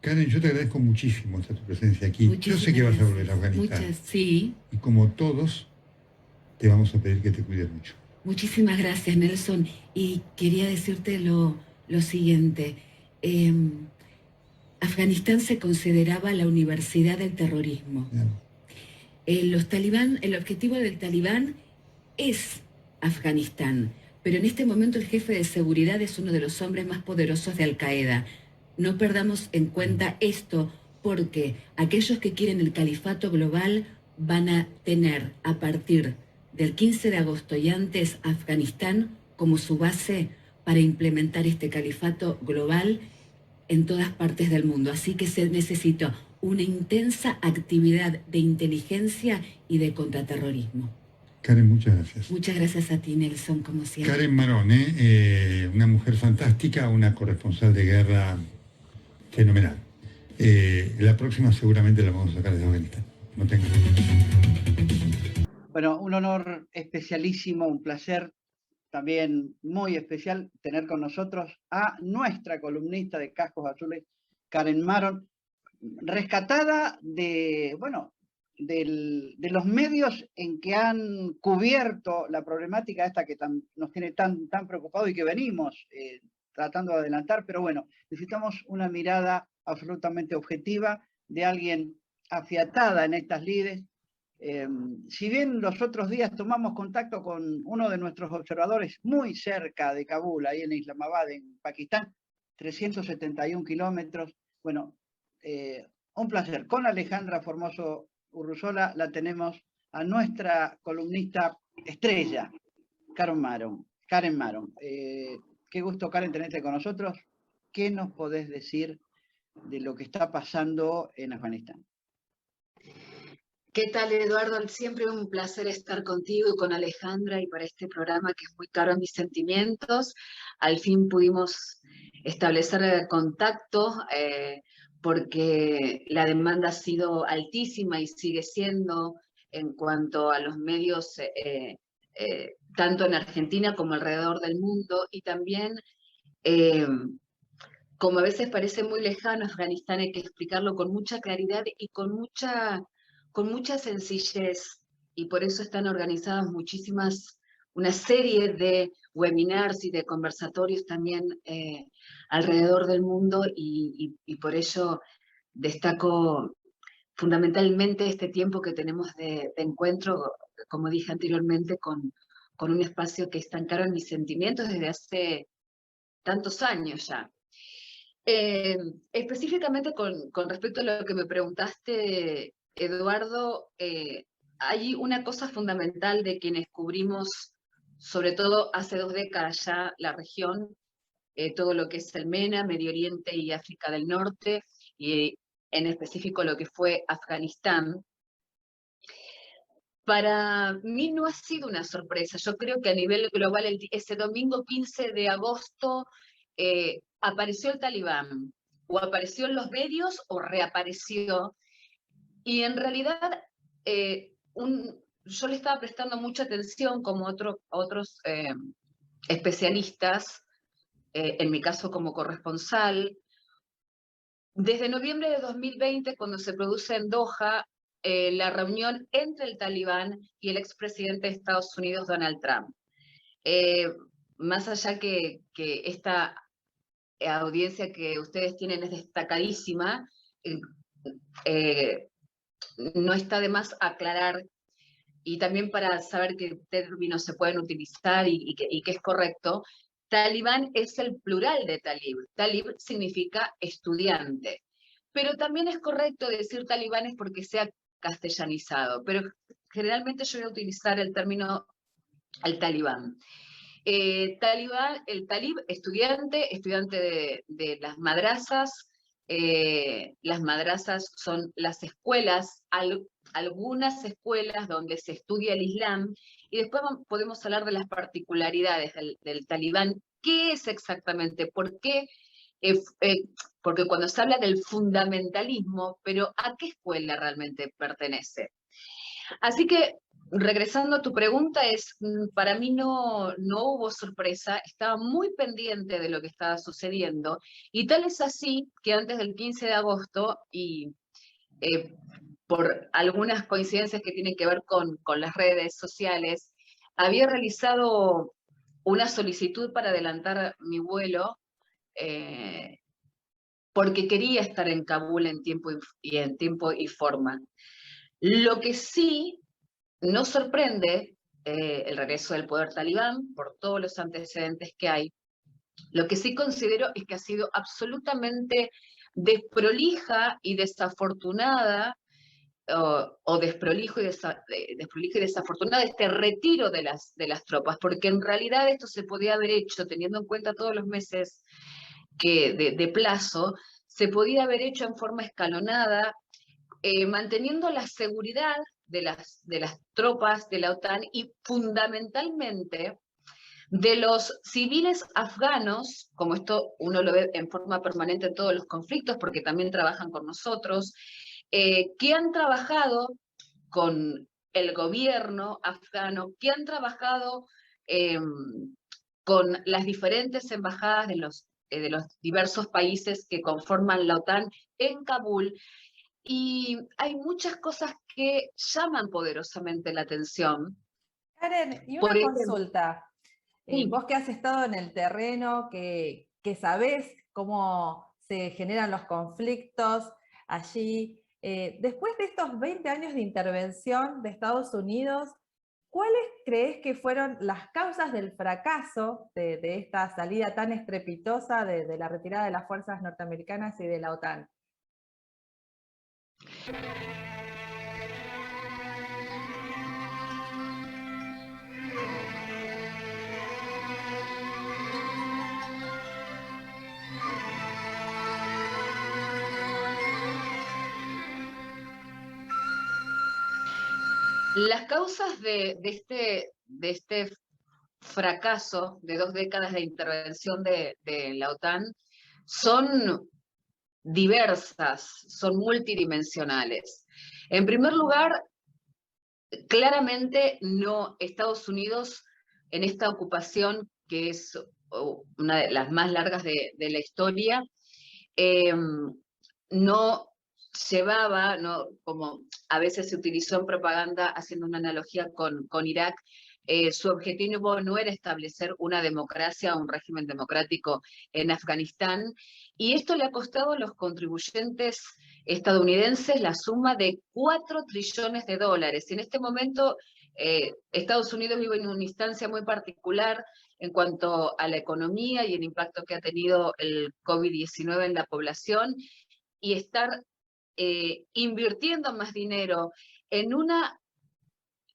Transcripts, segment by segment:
Karen, yo te agradezco muchísimo tu presencia aquí. Muchísimas yo sé que vas a volver a Afganistán. Sí. Y como todos, te vamos a pedir que te cuides mucho. Muchísimas gracias, Nelson. Y quería decirte lo siguiente. Afganistán se consideraba la universidad del terrorismo. Los talibán, el objetivo del talibán es Afganistán, pero en este momento el jefe de seguridad es uno de los hombres más poderosos de Al-Qaeda. No perdamos en cuenta esto, porque aquellos que quieren el califato global van a tener a partir del 15 de agosto y antes Afganistán como su base para implementar este califato global en todas partes del mundo. Así que se necesita una intensa actividad de inteligencia y de contraterrorismo. Karen, muchas gracias. Muchas gracias a ti, Nelson, como siempre. Karen Marone, una mujer fantástica, una corresponsal de guerra fenomenal. La próxima seguramente la vamos a sacar de Afganistán. No tengo. Bueno, un honor especialísimo, un placer también muy especial tener con nosotros a nuestra columnista de Cascos Azules, Karen Maron, rescatada de, bueno, de los medios en que han cubierto la problemática esta que nos tiene tan preocupados y que venimos tratando de adelantar, pero bueno, necesitamos una mirada absolutamente objetiva de alguien afiatada en estas lides. Si bien los otros días tomamos contacto con uno de nuestros observadores muy cerca de Kabul, ahí en Islamabad, en Pakistán, 371 kilómetros, bueno, un placer. Con Alejandra Formoso Urruzola la tenemos a nuestra columnista estrella, Karen Maron. Qué gusto, Karen, tenerte con nosotros. ¿Qué nos podés decir de lo que está pasando en Afganistán? ¿Qué tal, Eduardo? Siempre un placer estar contigo y con Alejandra y para este programa que es muy caro a mis sentimientos. Al fin pudimos establecer contacto porque la demanda ha sido altísima y sigue siendo en cuanto a los medios, tanto en Argentina como alrededor del mundo, y también, como a veces parece muy lejano, Afganistán hay que explicarlo con mucha claridad y con mucha sencillez, y por eso están organizadas una serie de webinars y de conversatorios también alrededor del mundo, y por ello destaco fundamentalmente este tiempo que tenemos de encuentro, como dije anteriormente, con un espacio que es tan caro en mis sentimientos desde hace tantos años ya. Específicamente con respecto a lo que me preguntaste, Eduardo, hay una cosa fundamental de quienes cubrimos, sobre todo hace 2 décadas ya, la región, todo lo que es el MENA, Medio Oriente y África del Norte, y en específico lo que fue Afganistán. Para mí no ha sido una sorpresa. Yo creo que a nivel global, ese domingo 15 de agosto, apareció el talibán, o apareció en los medios o reapareció, y en realidad yo le estaba prestando mucha atención como otros especialistas, en mi caso como corresponsal, desde noviembre de 2020, cuando se produce en Doha la reunión entre el talibán y el expresidente de Estados Unidos, Donald Trump. Más allá que esta audiencia que ustedes tienen es destacadísima, no está de más aclarar, y también para saber qué términos se pueden utilizar y que es correcto. Talibán es el plural de talib. Talib significa estudiante. Pero también es correcto decir talibanes porque sea castellanizado. Pero generalmente yo voy a utilizar el término al talibán. El talib, estudiante de las madrazas. Las madrazas son las escuelas, algunas escuelas donde se estudia el Islam, y después podemos hablar de las particularidades del talibán. ¿Qué es exactamente? ¿Por qué porque cuando se habla del fundamentalismo, pero ¿a qué escuela realmente pertenece? Así que, regresando a tu pregunta, para mí no hubo sorpresa, estaba muy pendiente de lo que estaba sucediendo, y tal es así que antes del 15 de agosto, y por algunas coincidencias que tienen que ver con las redes sociales, había realizado una solicitud para adelantar mi vuelo, porque quería estar en Kabul en tiempo y forma. Lo que sí nos sorprende el regreso del poder talibán, por todos los antecedentes que hay. Lo que sí considero es que ha sido absolutamente desprolija y desafortunada, o desprolijo y desafortunada este retiro de las tropas, porque en realidad esto se podía haber hecho, teniendo en cuenta todos los meses de plazo, se podía haber hecho en forma escalonada, manteniendo la seguridad de las tropas de la OTAN y fundamentalmente de los civiles afganos, como esto uno lo ve en forma permanente en todos los conflictos, porque también trabajan con nosotros, que han trabajado con el gobierno afgano, que han trabajado con las diferentes embajadas de los diversos países que conforman la OTAN en Kabul, y hay muchas cosas que llaman poderosamente la atención. Karen, y Por una ejemplo, consulta. Vos que has estado en el terreno, que sabés cómo se generan los conflictos allí, después de estos 20 años de intervención de Estados Unidos, ¿cuáles crees que fueron las causas del fracaso de esta salida tan estrepitosa de la retirada de las fuerzas norteamericanas y de la OTAN? las causas de este fracaso de 2 décadas de intervención de la OTAN son diversas, son multidimensionales. En primer lugar, claramente Estados Unidos en esta ocupación, que es una de las más largas de la historia, no llevaba, como a veces se utilizó en propaganda, haciendo una analogía con Irak, su objetivo no era establecer una democracia o un régimen democrático en Afganistán, y esto le ha costado a los contribuyentes estadounidenses la suma de $4 trillones. Y en este momento Estados Unidos vive en una instancia muy particular en cuanto a la economía y el impacto que ha tenido el COVID-19 en la población, y estar invirtiendo más dinero en una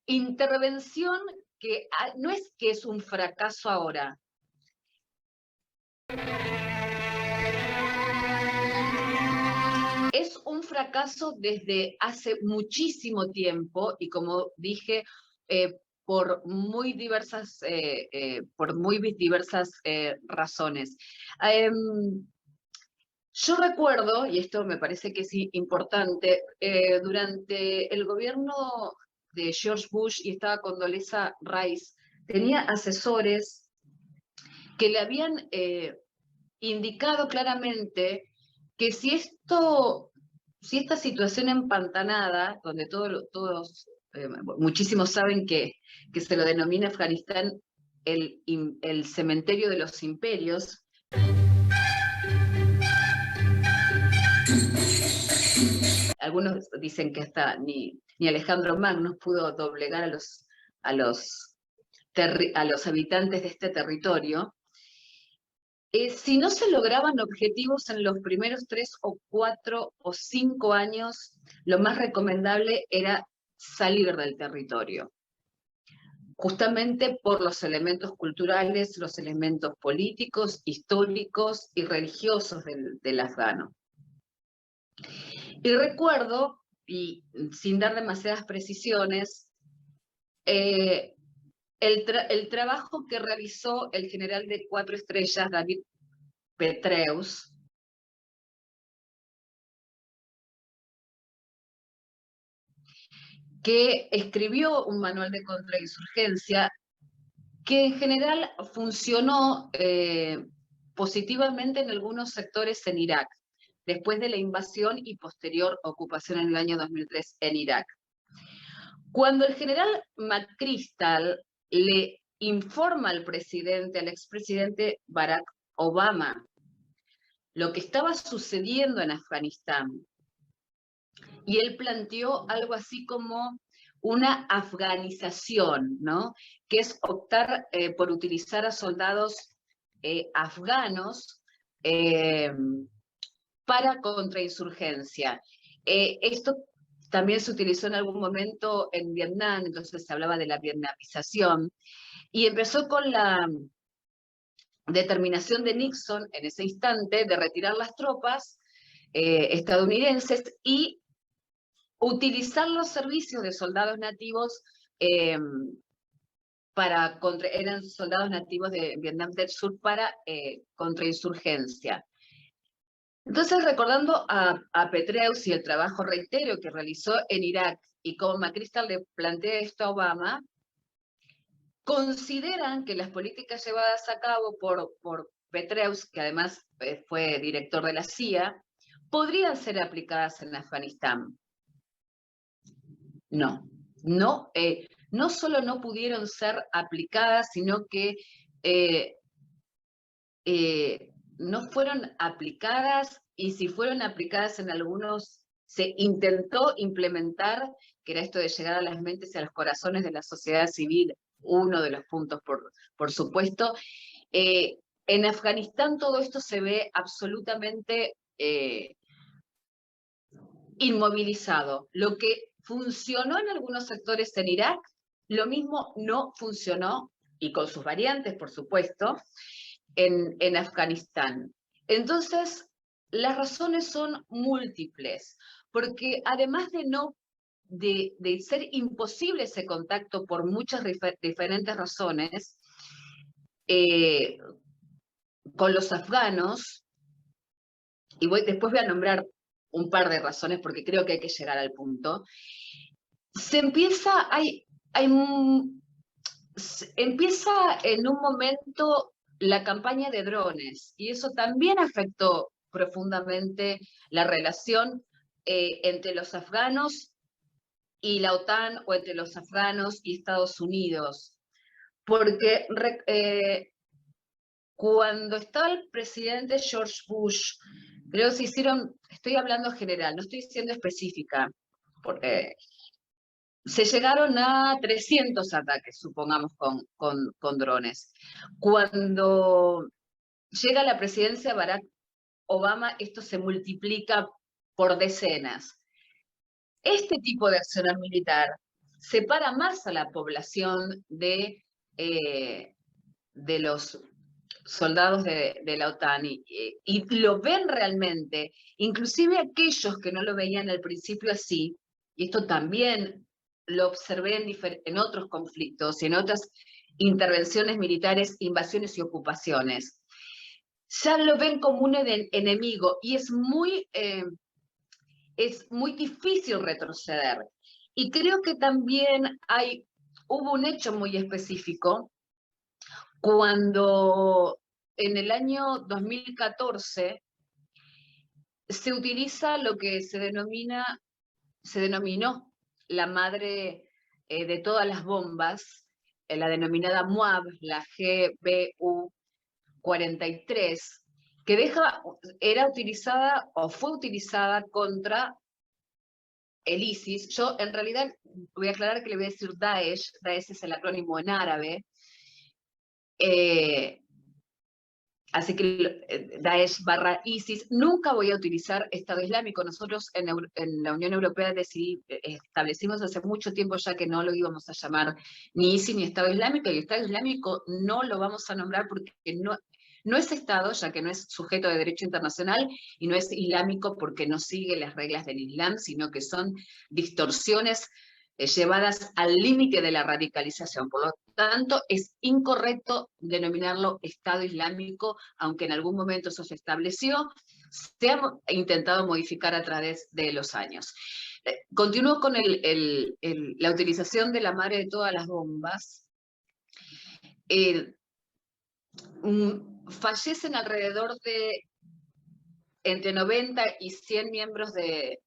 intervención que no es que es un fracaso ahora. Es un fracaso desde hace muchísimo tiempo, y como dije, por muy diversas razones. Yo recuerdo, y esto me parece que es importante, durante el gobierno de George Bush, y estaba Condoleezza Rice, tenía asesores que le habían indicado claramente que si esta situación empantanada, donde muchísimos saben que se lo denomina Afganistán el cementerio de los imperios, algunos dicen que hasta ni Alejandro Magno pudo doblegar a los habitantes de este territorio. Si no se lograban objetivos en los primeros 3 o 4 o 5 años, lo más recomendable era salir del territorio, justamente por los elementos culturales, los elementos políticos, históricos y religiosos del afgano. Y recuerdo, y sin dar demasiadas precisiones, el trabajo que realizó el general de 4 estrellas, David Petraeus, que escribió un manual de contrainsurgencia que en general funcionó positivamente en algunos sectores en Irak, después de la invasión y posterior ocupación en el año 2003 en Irak. Cuando el general McChrystal le informa al expresidente Barack Obama, lo que estaba sucediendo en Afganistán, y él planteó algo así como una afganización, ¿no? Que es optar por utilizar a soldados afganos para contrainsurgencia. Esto también se utilizó en algún momento en Vietnam, entonces se hablaba de la vietnamización, y empezó con la determinación de Nixon en ese instante de retirar las tropas estadounidenses y utilizar los servicios de soldados nativos eran soldados nativos de Vietnam del Sur para contrainsurgencia. Entonces, recordando a Petraeus y el trabajo, reitero, que realizó en Irak y cómo McChrystal le plantea esto a Obama, consideran que las políticas llevadas a cabo por Petraeus, que además fue director de la CIA, podrían ser aplicadas en Afganistán. No solo no pudieron ser aplicadas, sino que no fueron aplicadas, y si fueron aplicadas en algunos, se intentó implementar, que era esto de llegar a las mentes y a los corazones de la sociedad civil, uno de los puntos, por supuesto. En Afganistán todo esto se ve absolutamente inmovilizado. Lo que funcionó en algunos sectores en Irak, lo mismo no funcionó, y con sus variantes, por supuesto, en Afganistán. Entonces, las razones son múltiples, porque además de ser imposible ese contacto por muchas diferentes razones, con los afganos, y después voy a nombrar un par de razones porque creo que hay que llegar al punto, empieza en un momento la campaña de drones, y eso también afectó profundamente la relación entre los afganos y la OTAN, o entre los afganos y Estados Unidos. Porque cuando estaba el presidente George Bush, creo que se hicieron, estoy hablando general, no estoy siendo específica, porque se llegaron a 300 ataques, supongamos, con drones. Cuando llega la presidencia Barack Obama, esto se multiplica por decenas. Este tipo de accionar militar separa más a la población de los soldados de la OTAN, y lo ven realmente, inclusive aquellos que no lo veían al principio así, y esto también lo observé en otros conflictos y en otras intervenciones militares, invasiones y ocupaciones. Ya lo ven como un enemigo, y es muy difícil retroceder. Y creo que también hubo un hecho muy específico cuando en el año 2014 se utiliza lo que se denominó la madre de todas las bombas, la denominada MOAB, la GBU-43, que era utilizada o fue utilizada contra el ISIS. Yo en realidad voy a aclarar que le voy a decir Daesh. Daesh es el acrónimo en árabe. Así que Daesh / ISIS, nunca voy a utilizar Estado Islámico. Nosotros en la Unión Europea establecimos hace mucho tiempo ya que no lo íbamos a llamar ni ISIS ni Estado Islámico, y Estado Islámico no lo vamos a nombrar porque no es Estado, ya que no es sujeto de derecho internacional, y no es islámico porque no sigue las reglas del Islam, sino que son distorsiones llevadas al límite de la radicalización. Por lo tanto, es incorrecto denominarlo Estado Islámico, aunque en algún momento eso se estableció, se ha intentado modificar a través de los años. Continúo con la utilización de la madre de todas las bombas. Fallecen alrededor de entre 90 y 100 miembros de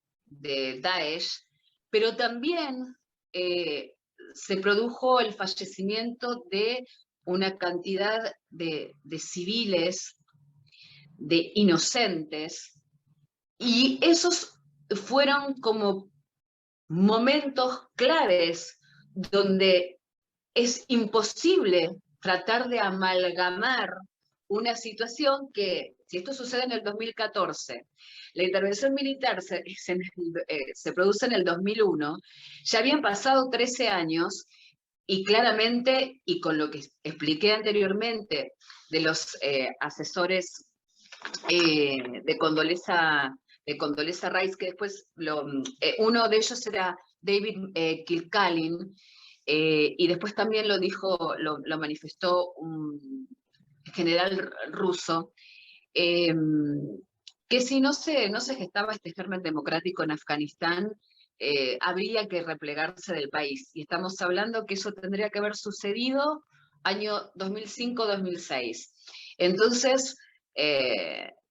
Daesh, pero también se produjo el fallecimiento de una cantidad de civiles, de inocentes, y esos fueron como momentos claves donde es imposible tratar de amalgamar una situación que, si esto sucede en el 2014, la intervención militar se produce en el 2001, ya habían pasado 13 años y claramente, y con lo que expliqué anteriormente de los asesores de Condoleezza Rice, que después uno de ellos era David Kilcalin, y después también lo manifestó un general ruso, que si no se gestaba este germen democrático en Afganistán, habría que replegarse del país. Y estamos hablando que eso tendría que haber sucedido año 2005-2006. Entonces,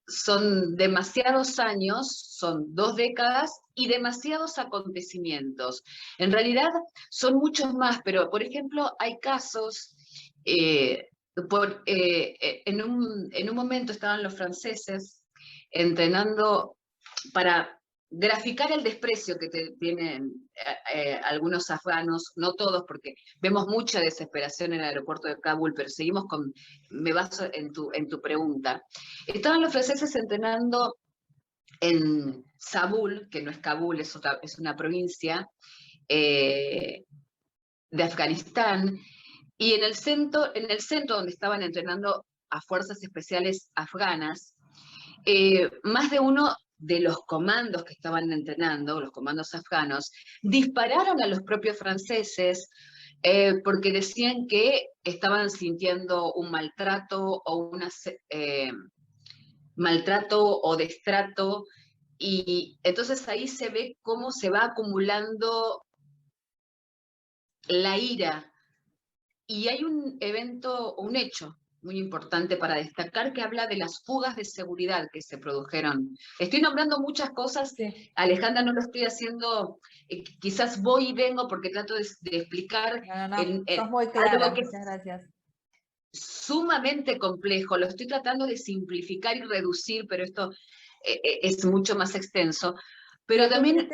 son demasiados años, son 2 décadas y demasiados acontecimientos. En realidad son muchos más, pero por ejemplo hay casos, en un momento estaban los franceses entrenando para graficar el desprecio que tienen algunos afganos, no todos, porque vemos mucha desesperación en el aeropuerto de Kabul, pero seguimos con, me baso en tu pregunta. Estaban los franceses entrenando en Zabul, que no es Kabul, es una provincia de Afganistán, y en el centro donde estaban entrenando a fuerzas especiales afganas, más de uno de los comandos que estaban entrenando, los comandos afganos, dispararon a los propios franceses porque decían que estaban sintiendo un maltrato o destrato, y entonces ahí se ve cómo se va acumulando la ira. Y hay un hecho muy importante para destacar, que habla de las fugas de seguridad que se produjeron. Estoy nombrando muchas cosas, sí. Alejandra, no lo estoy haciendo, quizás voy y vengo porque trato de explicar sos muy clara, algo que muchas gracias. Sumamente complejo, lo estoy tratando de simplificar y reducir, pero esto es mucho más extenso. Pero también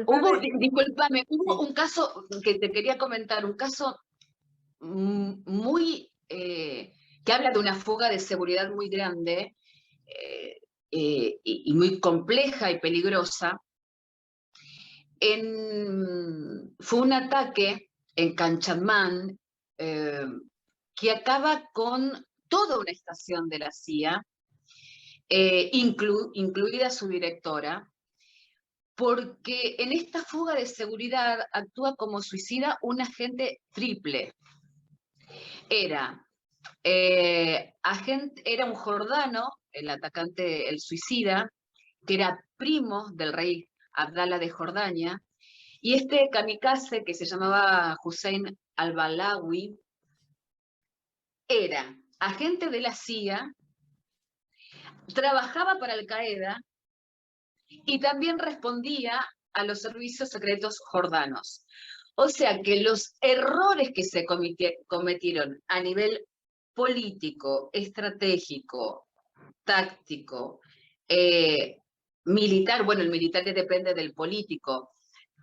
hubo un caso que te quería comentar, un caso muy... que habla de una fuga de seguridad muy grande y muy compleja y peligrosa. Fue un ataque en Canchanmán que acaba con toda una estación de la CIA, incluida su directora, porque en esta fuga de seguridad actúa como suicida un agente triple. Era un jordano, el atacante, el suicida, que era primo del rey Abdala de Jordania, y este kamikaze, que se llamaba Hussein al-Balawi, era agente de la CIA, trabajaba para Al-Qaeda y también respondía a los servicios secretos jordanos. O sea que los errores que se cometieron a nivel político, estratégico, táctico, militar, bueno, el militar depende del político,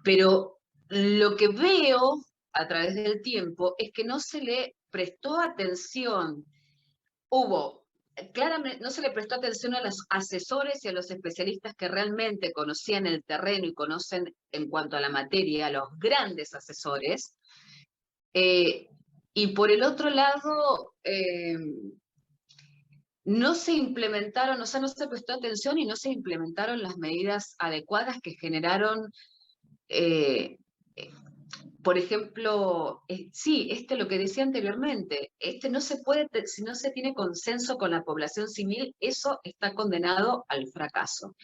pero lo que veo a través del tiempo es que no se le prestó atención, claramente no se le prestó atención a los asesores y a los especialistas que realmente conocían el terreno y conocen en cuanto a la materia, a los grandes asesores, y por el otro lado, no se implementaron, o sea, no se prestó atención y no se implementaron las medidas adecuadas que generaron, por ejemplo, sí, lo que decía anteriormente, no se puede, si no se tiene consenso con la población civil, eso está condenado al fracaso.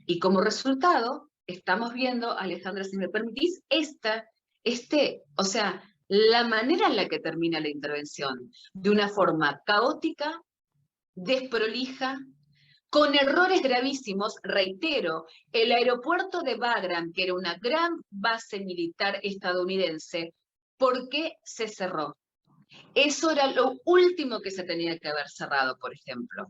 Y como resultado, estamos viendo, Alejandra, si me permitís, o sea, la manera en la que termina la intervención, de una forma caótica, desprolija, con errores gravísimos. Reitero, el aeropuerto de Bagram, que era una gran base militar estadounidense, ¿por qué se cerró? Eso era lo último que se tenía que haber cerrado, por ejemplo,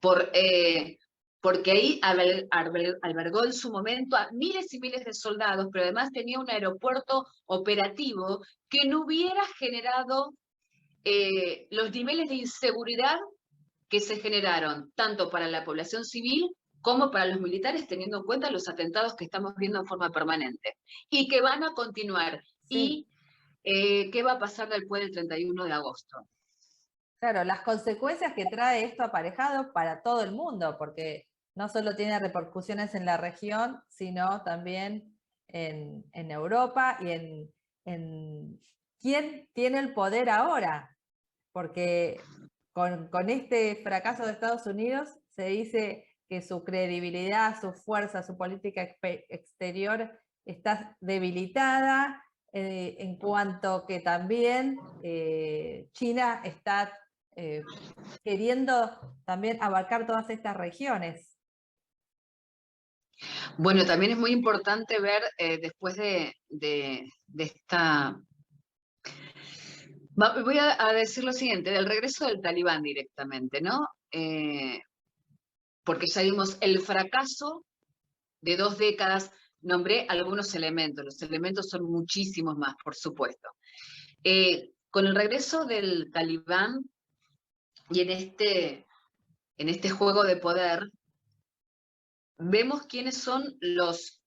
porque ahí albergó en su momento a miles y miles de soldados, pero además tenía un aeropuerto operativo que no hubiera generado los niveles de inseguridad que se generaron tanto para la población civil como para los militares, teniendo en cuenta los atentados que estamos viendo en forma permanente y que van a continuar. Sí. ¿Y qué va a pasar después del 31 de agosto? Claro, las consecuencias que trae esto aparejado para todo el mundo, porque no solo tiene repercusiones en la región, sino también en Europa y en quién tiene el poder ahora, porque con este fracaso de Estados Unidos se dice que su credibilidad, su fuerza, su política exterior está debilitada, en cuanto que también China está queriendo también abarcar todas estas regiones. Bueno, también es muy importante ver después de esta... Voy a decir lo siguiente, del regreso del talibán directamente, ¿no? Porque ya vimos el fracaso de 2 décadas. Nombré algunos elementos, los elementos son muchísimos más, por supuesto. Con el regreso del talibán y en este juego de poder, vemos quiénes son los...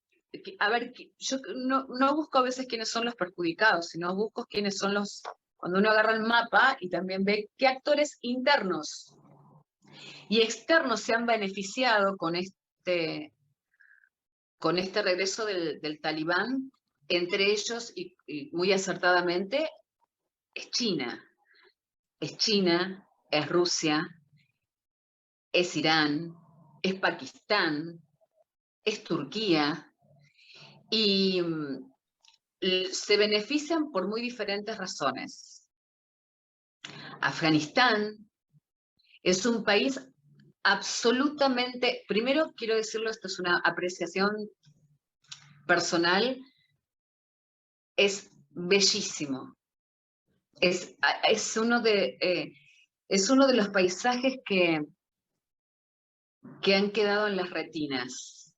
A ver, yo no busco a veces quiénes son los perjudicados, sino busco quiénes son los... Cuando uno agarra el mapa y también ve qué actores internos y externos se han beneficiado con este regreso del talibán, entre ellos, y muy acertadamente, es China. Es China, es Rusia, es Irán, es Pakistán, es Turquía, y se benefician por muy diferentes razones. Afganistán es un país absolutamente, primero quiero decirlo, esto es una apreciación personal, es bellísimo. Es uno de los paisajes que han quedado en las retinas.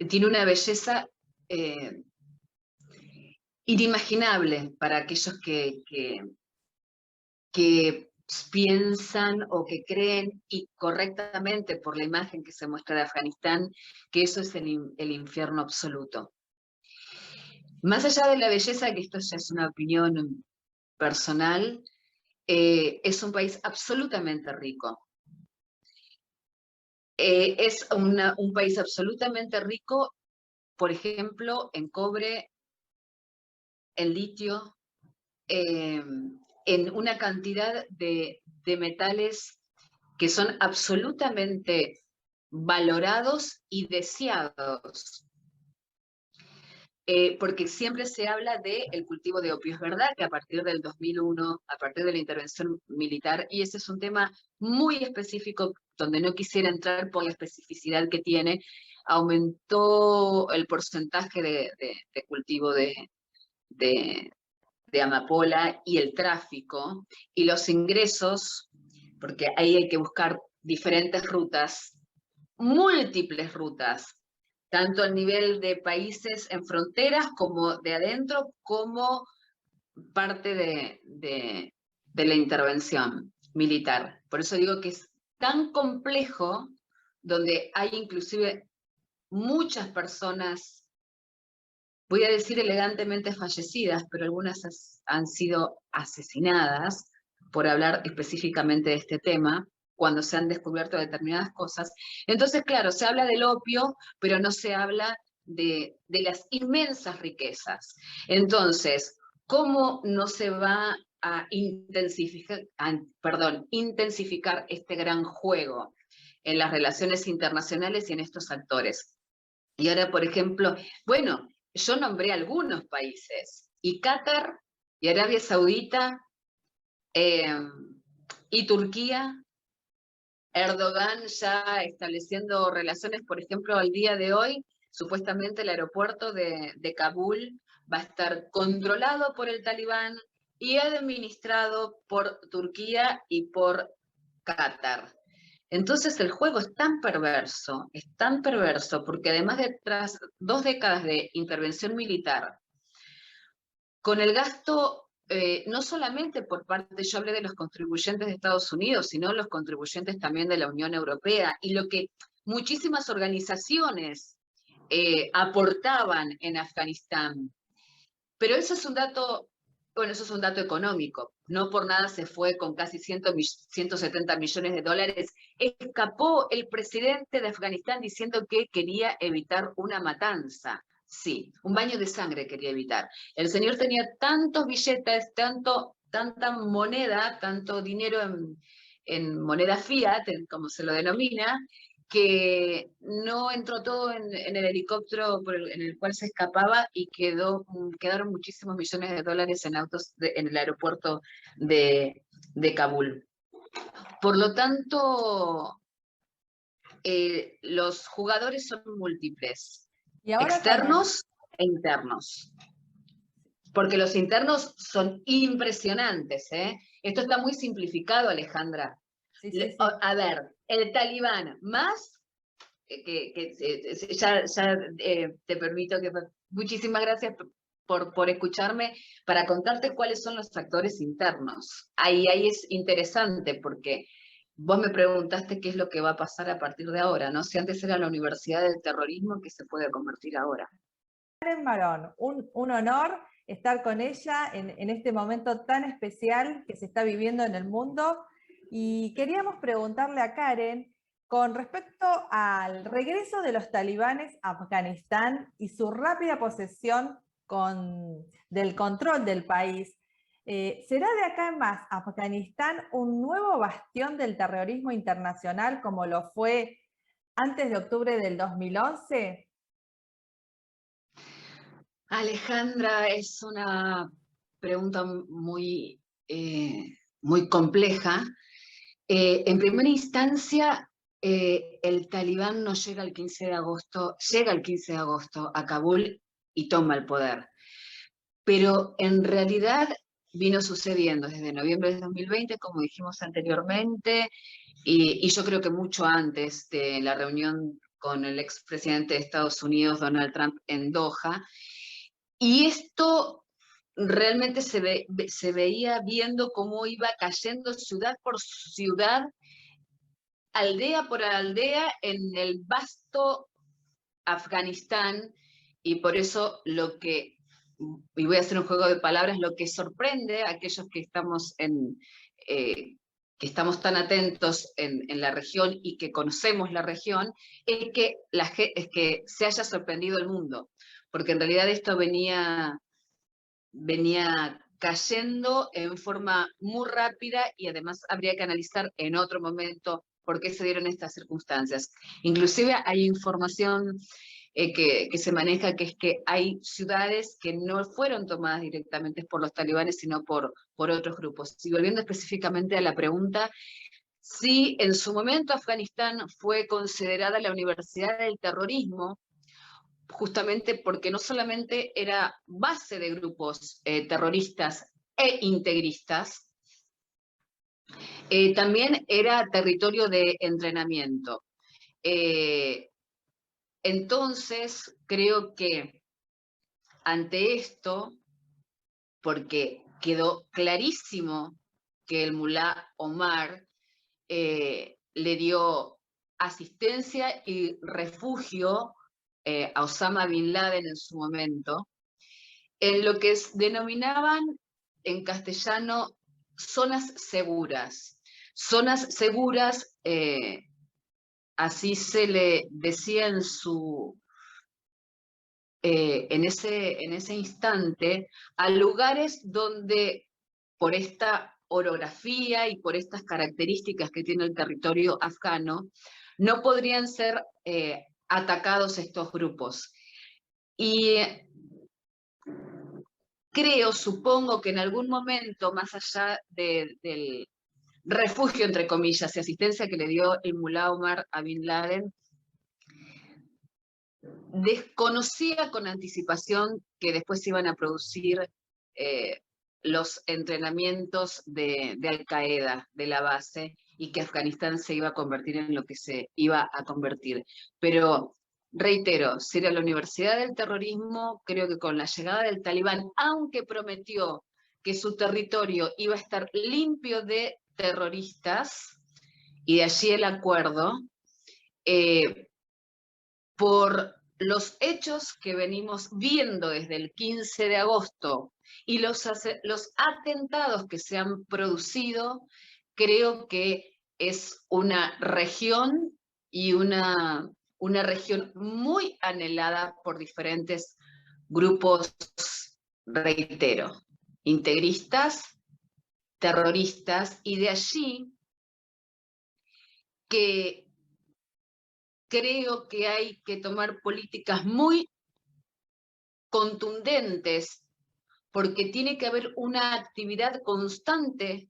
Tiene una belleza inimaginable para aquellos que piensan o que creen, y correctamente por la imagen que se muestra de Afganistán, que eso es el infierno absoluto. Más allá de la belleza, que esto ya es una opinión personal, es un país absolutamente rico. Es un país absolutamente rico, por ejemplo, en cobre, en litio, en una cantidad de metales que son absolutamente valorados y deseados. Porque siempre se habla del cultivo de opio. Es verdad que a partir del 2001, a partir de la intervención militar, y ese es un tema muy específico donde no quisiera entrar por la especificidad que tiene, aumentó el porcentaje de cultivo de amapola y el tráfico y los ingresos, porque ahí hay que buscar diferentes rutas, múltiples rutas, tanto a nivel de países en fronteras como de adentro, como parte de la intervención militar. Por eso digo que es tan complejo, donde hay inclusive muchas personas, voy a decir elegantemente fallecidas, pero algunas han sido asesinadas por hablar específicamente de este tema, cuando se han descubierto determinadas cosas. Entonces, claro, se habla del opio, pero no se habla de las inmensas riquezas. Entonces, ¿cómo no se va a intensificar este gran juego en las relaciones internacionales y en estos actores? Y ahora, por ejemplo, bueno, yo nombré algunos países, y Qatar, y Arabia Saudita, y Turquía, Erdogan ya estableciendo relaciones, por ejemplo, al día de hoy, supuestamente el aeropuerto de Kabul va a estar controlado por el Talibán y administrado por Turquía y por Qatar. Entonces el juego es tan perverso, porque además de tras 2 décadas de intervención militar, con el gasto no solamente por parte, yo hablé de los contribuyentes de Estados Unidos, sino los contribuyentes también de la Unión Europea, y lo que muchísimas organizaciones aportaban en Afganistán. Pero eso es un dato, bueno, eso es un dato económico. No por nada se fue con casi 170 millones de dólares. Escapó el presidente de Afganistán diciendo que quería evitar una matanza. Sí, un baño de sangre quería evitar. El señor tenía tantos billetes, tanta moneda, tanto dinero en moneda fiat, como se lo denomina, que no entró todo en el helicóptero en el cual se escapaba y quedaron muchísimos millones de dólares en autos en el aeropuerto de Kabul. Por lo tanto, los jugadores son múltiples. Y ahora externos e internos. Porque los internos son impresionantes, ¿eh? Esto está muy simplificado, Alejandra. Sí, sí, sí. A ver, el Talibán más, ya te permito que... Muchísimas gracias por escucharme, para contarte cuáles son los factores internos. Ahí es interesante, porque vos me preguntaste qué es lo que va a pasar a partir de ahora, ¿no? Si antes era la Universidad del Terrorismo, ¿qué se puede convertir ahora? Karen Barón, un honor estar con ella en este momento tan especial que se está viviendo en el mundo. Y queríamos preguntarle a Karen, con respecto al regreso de los talibanes a Afganistán y su rápida posesión del control del país, ¿será de acá en más Afganistán un nuevo bastión del terrorismo internacional como lo fue antes de octubre del 2011? Alejandra, es una pregunta muy, muy compleja. En primera instancia, el Talibán no llega el 15 de agosto, llega el 15 de agosto a Kabul y toma el poder. Pero en realidad vino sucediendo desde noviembre de 2020, como dijimos anteriormente, y yo creo que mucho antes de la reunión con el expresidente de Estados Unidos, Donald Trump, en Doha. Y esto realmente se veía viendo cómo iba cayendo ciudad por ciudad, aldea por aldea, en el vasto Afganistán, y por eso y voy a hacer un juego de palabras, lo que sorprende a aquellos que estamos que estamos tan atentos en la región y que conocemos la región, es que se haya sorprendido el mundo, porque en realidad esto venía cayendo en forma muy rápida, y además habría que analizar en otro momento por qué se dieron estas circunstancias. Inclusive hay información que se maneja, que es que hay ciudades que no fueron tomadas directamente por los talibanes, sino por otros grupos. Y volviendo específicamente a la pregunta, sí, en su momento Afganistán fue considerada la Universidad del Terrorismo, justamente porque no solamente era base de grupos terroristas e integristas, también era territorio de entrenamiento. Entonces, creo que ante esto, porque quedó clarísimo que el mulá Omar le dio asistencia y refugio a Osama Bin Laden en su momento, en lo que denominaban en castellano zonas seguras. Zonas seguras, así se le decía en ese instante, a lugares donde, por esta orografía y por estas características que tiene el territorio afgano, no podrían ser atacados estos grupos. Y creo, supongo que en algún momento, más allá del refugio, entre comillas, y asistencia que le dio el Mullah Omar a Bin Laden, desconocía con anticipación que después se iban a producir los entrenamientos de Al-Qaeda, de la base, y que Afganistán se iba a convertir en lo que se iba a convertir. Pero, reitero, si era la universidad del terrorismo, creo que con la llegada del talibán, aunque prometió que su territorio iba a estar limpio de terroristas, y de allí el acuerdo, por los hechos que venimos viendo desde el 15 de agosto y los atentados que se han producido, creo que es una región y una región muy anhelada por diferentes grupos, reitero, integristas, terroristas, y de allí que creo que hay que tomar políticas muy contundentes, porque tiene que haber una actividad constante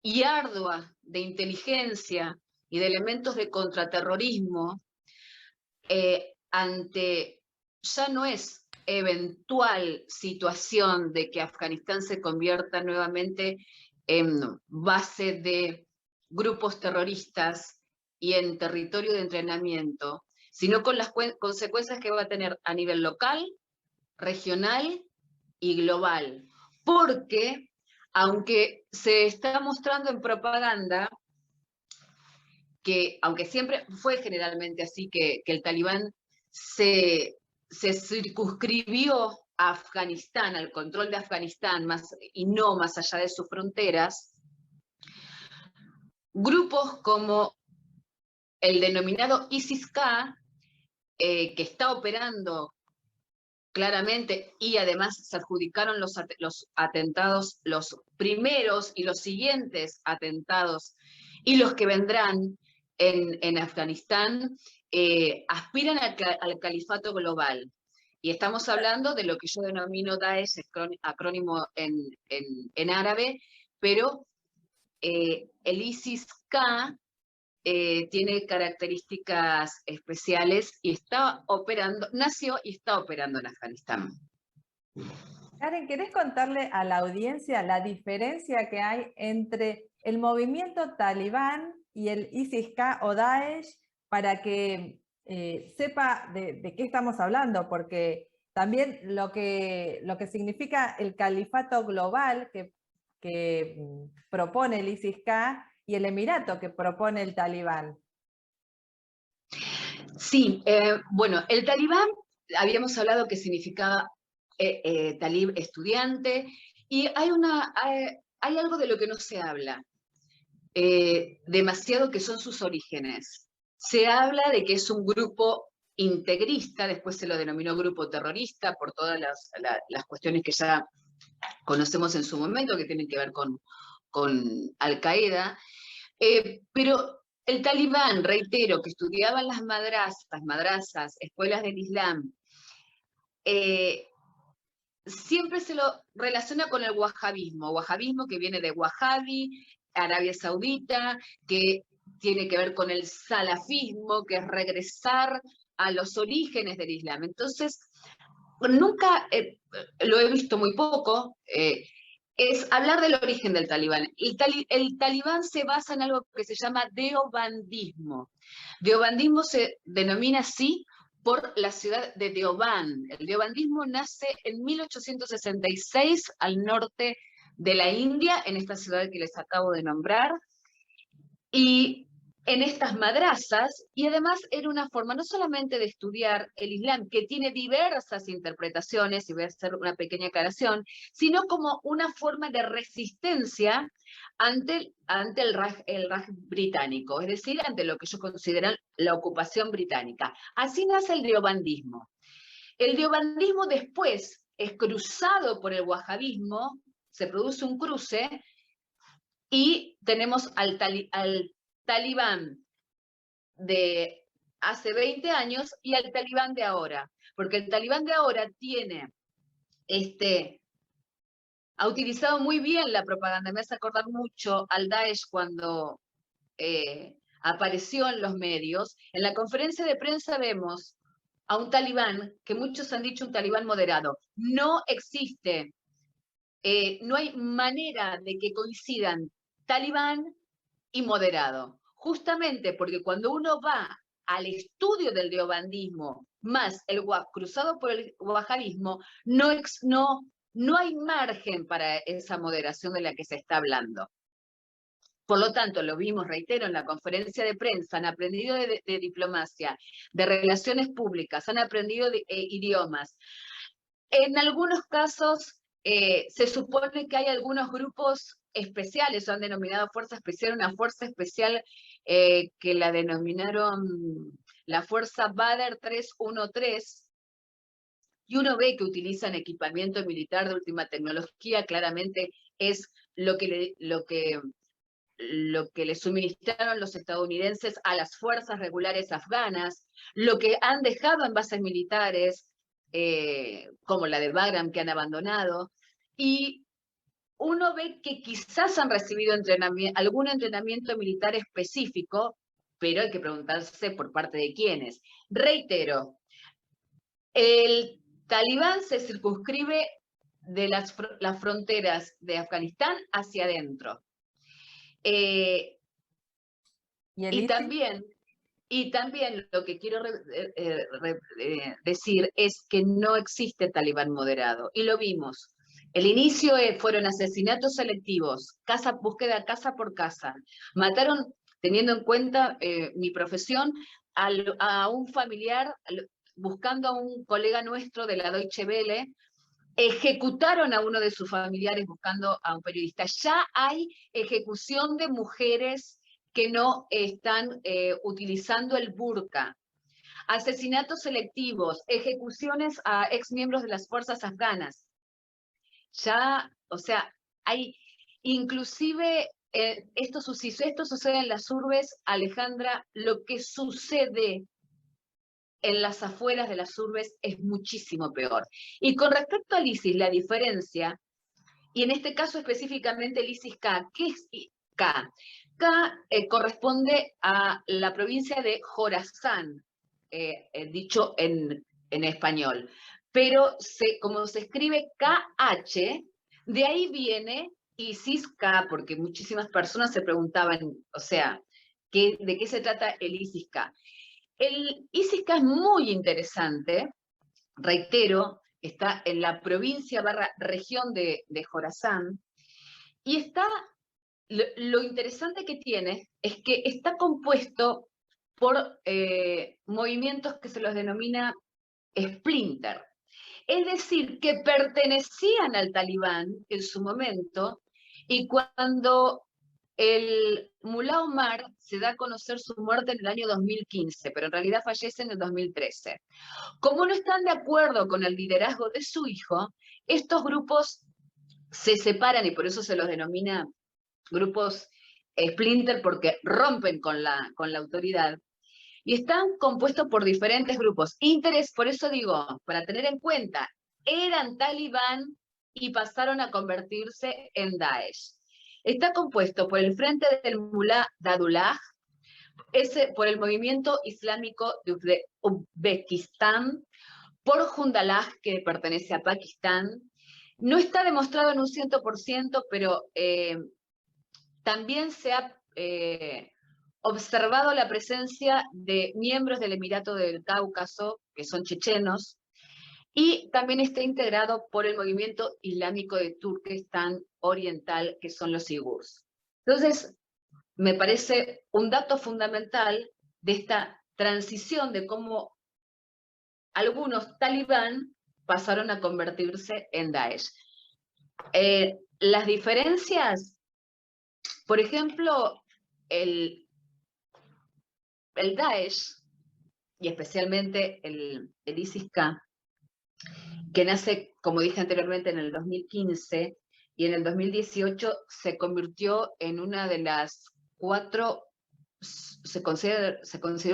y ardua de inteligencia y de elementos de contraterrorismo ante, ya no es eventual situación de que Afganistán se convierta nuevamente en base de grupos terroristas y en territorio de entrenamiento, sino con las consecuencias que va a tener a nivel local, regional y global. Porque, aunque se está mostrando en propaganda, que aunque siempre fue generalmente así, que el talibán se circunscribió a Afganistán, al control de Afganistán, y no más allá de sus fronteras, grupos como el denominado ISIS-K, que está operando claramente, y además se adjudicaron los atentados, los primeros y los siguientes atentados, y los que vendrán en Afganistán, aspiran al califato global. Y estamos hablando de lo que yo denomino Daesh, acrónimo en árabe, pero el ISIS-K tiene características especiales y nació y está operando en Afganistán. Karen, ¿querés contarle a la audiencia la diferencia que hay entre el movimiento talibán y el ISIS-K o Daesh para que sepa de qué estamos hablando? Porque también lo que significa el califato global que propone el ISIS-K y el emirato que propone el talibán. Sí, bueno, el talibán, habíamos hablado que significaba talib, estudiante, y hay algo de lo que no se habla demasiado, que son sus orígenes. Se habla de que es un grupo integrista, después se lo denominó grupo terrorista por todas las cuestiones que ya conocemos en su momento, que tienen que ver con Al-Qaeda, pero el talibán, reitero, que estudiaban las madrazas, escuelas del Islam, siempre se lo relaciona con el wahabismo que viene de Wahhabi, Arabia Saudita, que tiene que ver con el salafismo, que es regresar a los orígenes del Islam. Entonces, nunca, lo he visto muy poco, es hablar del origen del talibán. El talibán se basa en algo que se llama deobandismo. Deobandismo se denomina así por la ciudad de Deoband. El deobandismo nace en 1866 al norte de la India, en esta ciudad que les acabo de nombrar, y en estas madrazas, y además era una forma no solamente de estudiar el Islam, que tiene diversas interpretaciones, y voy a hacer una pequeña aclaración, sino como una forma de resistencia ante el Raj británico, es decir, ante lo que ellos consideran la ocupación británica. Así nace el deobandismo. El deobandismo después es cruzado por el wahabismo, se produce un cruce, y tenemos al talibán de hace 20 años y al talibán de ahora. Porque el talibán de ahora ha utilizado muy bien la propaganda. Me hace acordar mucho al Daesh cuando apareció en los medios. En la conferencia de prensa vemos a un talibán, que muchos han dicho un talibán moderado. No existe, no hay manera de que coincidan talibán y moderado. Justamente porque cuando uno va al estudio del deobandismo más el cruzado por el wahabismo, no hay margen para esa moderación de la que se está hablando. Por lo tanto, lo vimos, reitero, en la conferencia de prensa, han aprendido de diplomacia, de relaciones públicas, han aprendido idiomas. En algunos casos se supone que hay algunos grupos especiales, o han denominado fuerza especial, una fuerza especial que la denominaron la Fuerza Badr 313, y uno ve que utilizan equipamiento militar de última tecnología, claramente es lo que le suministraron los estadounidenses a las fuerzas regulares afganas, lo que han dejado en bases militares, como la de Bagram, que han abandonado, y uno ve que quizás han recibido algún entrenamiento militar específico, pero hay que preguntarse por parte de quiénes. Reitero, el talibán se circunscribe de las fronteras de Afganistán hacia adentro. Y también lo que quiero decir es que no existe talibán moderado, y lo vimos. El inicio fueron asesinatos selectivos, búsqueda casa por casa. Mataron, teniendo en cuenta mi profesión, a un familiar, buscando a un colega nuestro de la Deutsche Welle. Ejecutaron a uno de sus familiares buscando a un periodista. Ya hay ejecución de mujeres que no están utilizando el burka. Asesinatos selectivos, ejecuciones a exmiembros de las fuerzas afganas. Ya, o sea, hay inclusive, esto sucede en las urbes, Alejandra. Lo que sucede en las afueras de las urbes es muchísimo peor. Y con respecto al ISIS, la diferencia, y en este caso específicamente el ISIS-K, ¿qué es K? K corresponde a la provincia de Jorasán, dicho en español, pero como se escribe KH, de ahí viene ISIS-K, porque muchísimas personas se preguntaban, o sea, ¿de qué se trata el ISIS-K? El ISIS-K es muy interesante, reitero, está en la provincia / región de Jorasán, y lo interesante que tiene es que está compuesto por movimientos que se los denomina splinter, es decir, que pertenecían al talibán en su momento, y cuando el Mullah Omar se da a conocer su muerte en el año 2015, pero en realidad fallece en el 2013. Como no están de acuerdo con el liderazgo de su hijo, estos grupos se separan, y por eso se los denomina grupos splinter, porque rompen con la autoridad, y están compuestos por diferentes grupos. Por eso digo, para tener en cuenta, eran talibán y pasaron a convertirse en Daesh. Está compuesto por el Frente del Mullah Dadullah, por el Movimiento Islámico de Uzbekistán, por Jundallah, que pertenece a Pakistán. No está demostrado en un 100%, pero también se ha observado la presencia de miembros del Emirato del Cáucaso, que son chechenos, y también está integrado por el Movimiento Islámico de Turquestán Oriental, que son los uigures. Entonces, me parece un dato fundamental de esta transición, de cómo algunos talibán pasaron a convertirse en Daesh. Las diferencias, por ejemplo, el Daesh, y especialmente el ISIS-K, que nace, como dije anteriormente, en el 2015, y en el 2018 se convirtió en una de las 4 se considera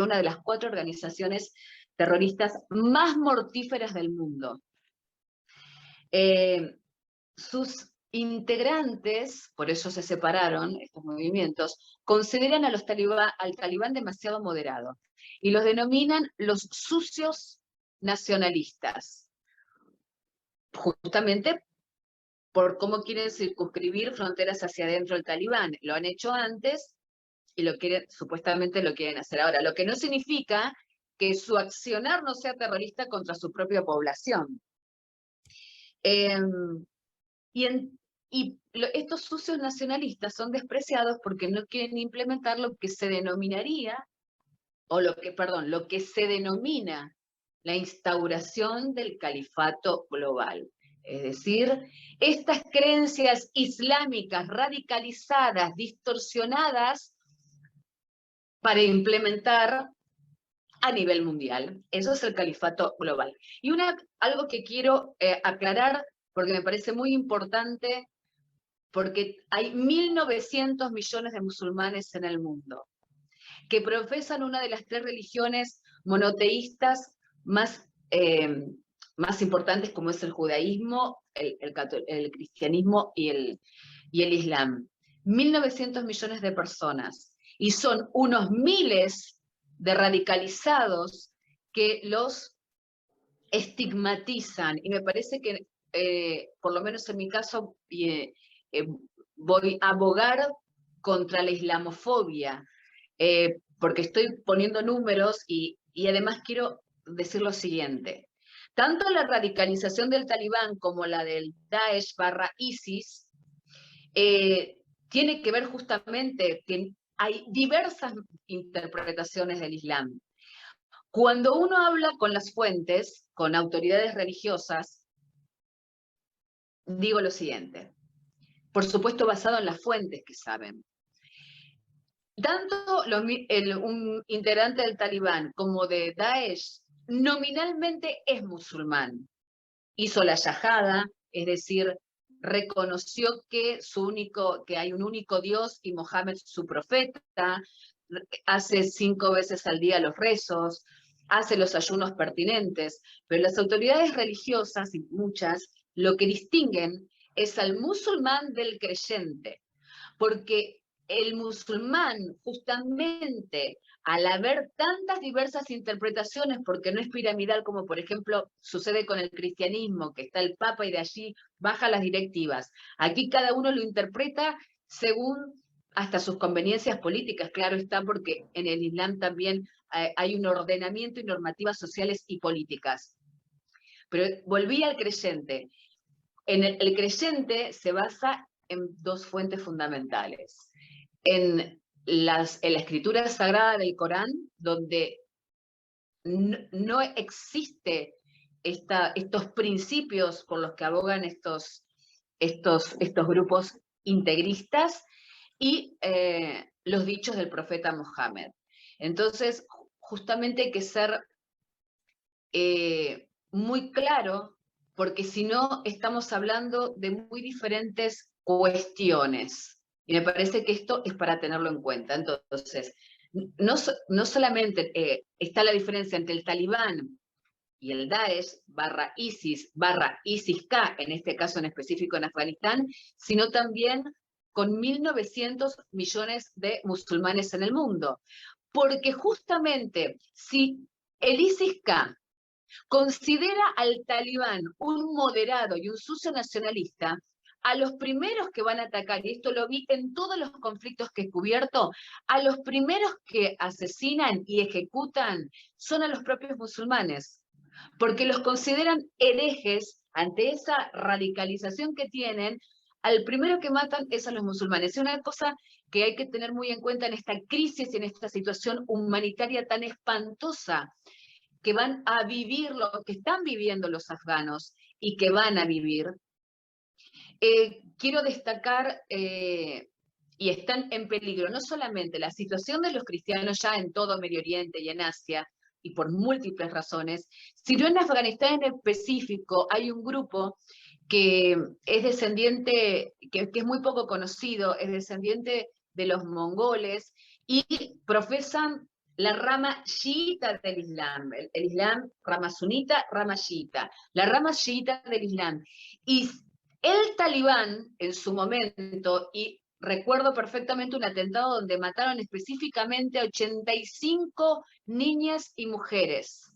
una de las 4 organizaciones terroristas más mortíferas del mundo. Sus integrantes, por eso se separaron estos movimientos, consideran al talibán demasiado moderado y los denominan los sucios nacionalistas, justamente por cómo quieren circunscribir fronteras hacia adentro del talibán. Lo han hecho antes y supuestamente lo quieren hacer ahora, lo que no significa que su accionar no sea terrorista contra su propia población. Estos sucios nacionalistas son despreciados porque no quieren implementar lo que se denominaría, lo que se denomina la instauración del califato global. Es decir, estas creencias islámicas radicalizadas, distorsionadas, para implementar a nivel mundial. Eso es el califato global. Y algo que quiero aclarar, porque me parece muy importante, porque hay 1.900 millones de musulmanes en el mundo, que profesan una de las 3 religiones monoteístas más importantes, como es el judaísmo, el cristianismo y el islam. 1.900 millones de personas. Y son unos miles de radicalizados que los estigmatizan. Y me parece que, por lo menos en mi caso, voy a abogar contra la islamofobia, porque estoy poniendo números y además quiero decir lo siguiente. Tanto la radicalización del talibán como la del Daesh/ISIS tiene que ver justamente que hay diversas interpretaciones del Islam. Cuando uno habla con las fuentes, con autoridades religiosas, digo lo siguiente, por supuesto basado en las fuentes que saben. Tanto un integrante del talibán como de Daesh nominalmente es musulmán. Hizo la yahada, es decir, reconoció que hay un único Dios y Mohammed su profeta, hace 5 veces al día los rezos, hace los ayunos pertinentes, pero las autoridades religiosas, y muchas, lo que distinguen es al musulmán del creyente, porque el musulmán, justamente, al haber tantas diversas interpretaciones, porque no es piramidal como por ejemplo sucede con el cristianismo, que está el Papa y de allí baja las directivas. Aquí cada uno lo interpreta según hasta sus conveniencias políticas, claro está, porque en el Islam también hay un ordenamiento y normativas sociales y políticas. Pero volví al creyente. El creyente se basa en 2 fuentes fundamentales. En la escritura sagrada del Corán, donde no existe estos principios por los que abogan estos grupos integristas, y los dichos del profeta Mohammed. Entonces, justamente hay que ser muy claro, porque si no estamos hablando de muy diferentes cuestiones. Y me parece que esto es para tenerlo en cuenta. Entonces, no solamente está la diferencia entre el talibán y el Daesh/ISIS/ISIS-K, en este caso en específico en Afganistán, sino también con 1.900 millones de musulmanes en el mundo. Porque justamente si el ISIS-K considera al talibán un moderado y un sucio nacionalista, a los primeros que van a atacar, y esto lo vi en todos los conflictos que he cubierto, a los primeros que asesinan y ejecutan son a los propios musulmanes, porque los consideran herejes. Ante esa radicalización que tienen, al primero que matan es a los musulmanes. Es una cosa que hay que tener muy en cuenta en esta crisis y en esta situación humanitaria tan espantosa que van a vivir, lo que están viviendo los afganos y que van a vivir. Quiero destacar, y están en peligro, no solamente la situación de los cristianos ya en todo Medio Oriente y en Asia, y por múltiples razones, sino en Afganistán en específico hay un grupo que es descendiente, que es muy poco conocido, es descendiente de los mongoles, y profesan la rama chiita del Islam. El Islam, rama sunita, rama chiita. La rama chiita del Islam. Y el talibán, en su momento, y recuerdo perfectamente un atentado donde mataron específicamente a 85 niñas y mujeres.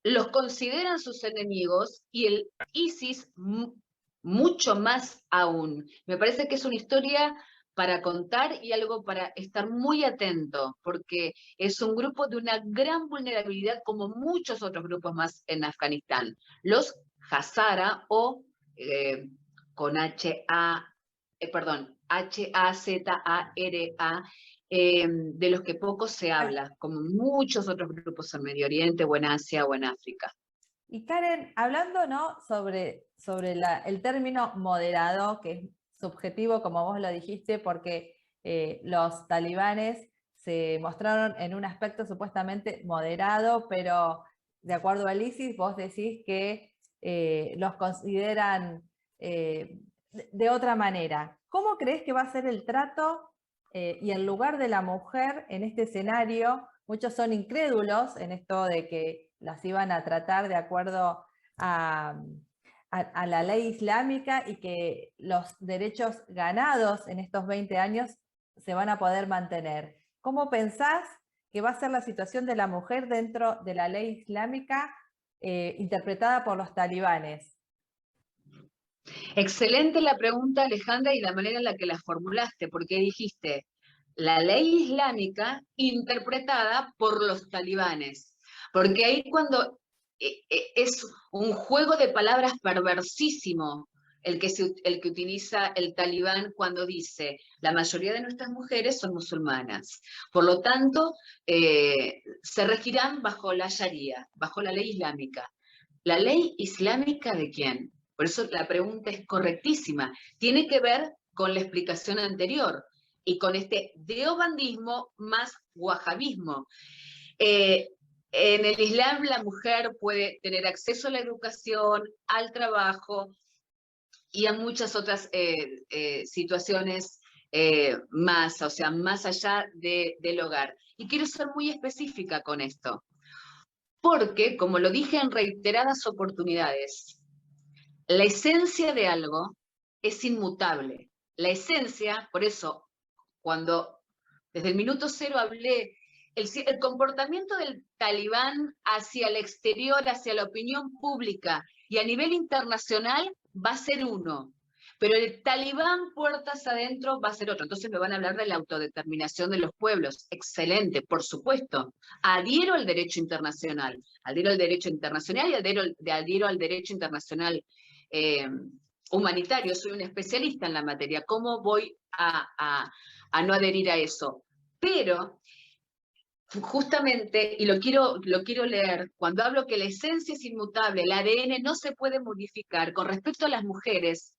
Los consideran sus enemigos y el ISIS mucho más aún. Me parece que es una historia para contar y algo para estar muy atento, porque es un grupo de una gran vulnerabilidad como muchos otros grupos más en Afganistán. Los Hazara o con H-A-Z-A-R-A, de los que poco se habla, como muchos otros grupos en Medio Oriente o en Asia o en África. Y Karen, hablando, ¿no?, sobre el término moderado, que es subjetivo, como vos lo dijiste, porque los talibanes se mostraron en un aspecto supuestamente moderado, pero de acuerdo al ISIS, vos decís que los consideran de otra manera. ¿Cómo crees que va a ser el trato y el lugar de la mujer en este escenario? Muchos son incrédulos en esto de que las iban a tratar de acuerdo a la ley islámica y que los derechos ganados en estos 20 años se van a poder mantener. ¿Cómo pensás que va a ser la situación de la mujer dentro de la ley islámica interpretada por los talibanes? Excelente la pregunta, Alejandra, y la manera en la que la formulaste, porque dijiste la ley islámica interpretada por los talibanes. Porque ahí cuando es un juego de palabras perversísimo el que utiliza el talibán cuando dice la mayoría de nuestras mujeres son musulmanas. Por lo tanto, se regirán bajo la Sharia, bajo la ley islámica. ¿La ley islámica de quién? Por eso la pregunta es correctísima. Tiene que ver con la explicación anterior y con este deobandismo más wahabismo. En el Islam la mujer puede tener acceso a la educación, al trabajo y a muchas otras situaciones más, o sea, más allá del hogar. Y quiero ser muy específica con esto, porque, como lo dije en reiteradas oportunidades, la esencia de algo es inmutable. La esencia, por eso, cuando desde el minuto cero hablé, el comportamiento del talibán hacia el exterior, hacia la opinión pública y a nivel internacional va a ser uno, pero el talibán puertas adentro va a ser otro. Entonces me van a hablar de la autodeterminación de los pueblos. Excelente, por supuesto. Adhiero al derecho internacional, adhiero al derecho internacional y adhiero al derecho internacional humanitario. Soy un especialista en la materia. ¿Cómo voy a no adherir a eso? Pero justamente, y lo quiero leer, cuando hablo que la esencia es inmutable, el ADN no se puede modificar con respecto a las mujeres,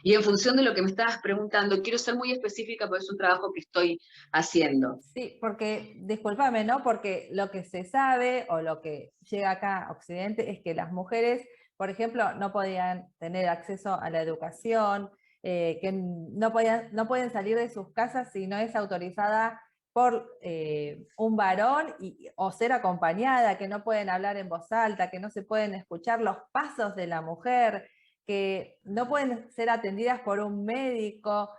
y en función de lo que me estabas preguntando, quiero ser muy específica porque es un trabajo que estoy haciendo. Sí, porque, discúlpame, ¿no? Porque lo que se sabe o lo que llega acá a Occidente es que las mujeres, por ejemplo, no podían tener acceso a la educación, que no pueden salir de sus casas si no es autorizada por un varón o ser acompañada, que no pueden hablar en voz alta, que no se pueden escuchar los pasos de la mujer, que no pueden ser atendidas por un médico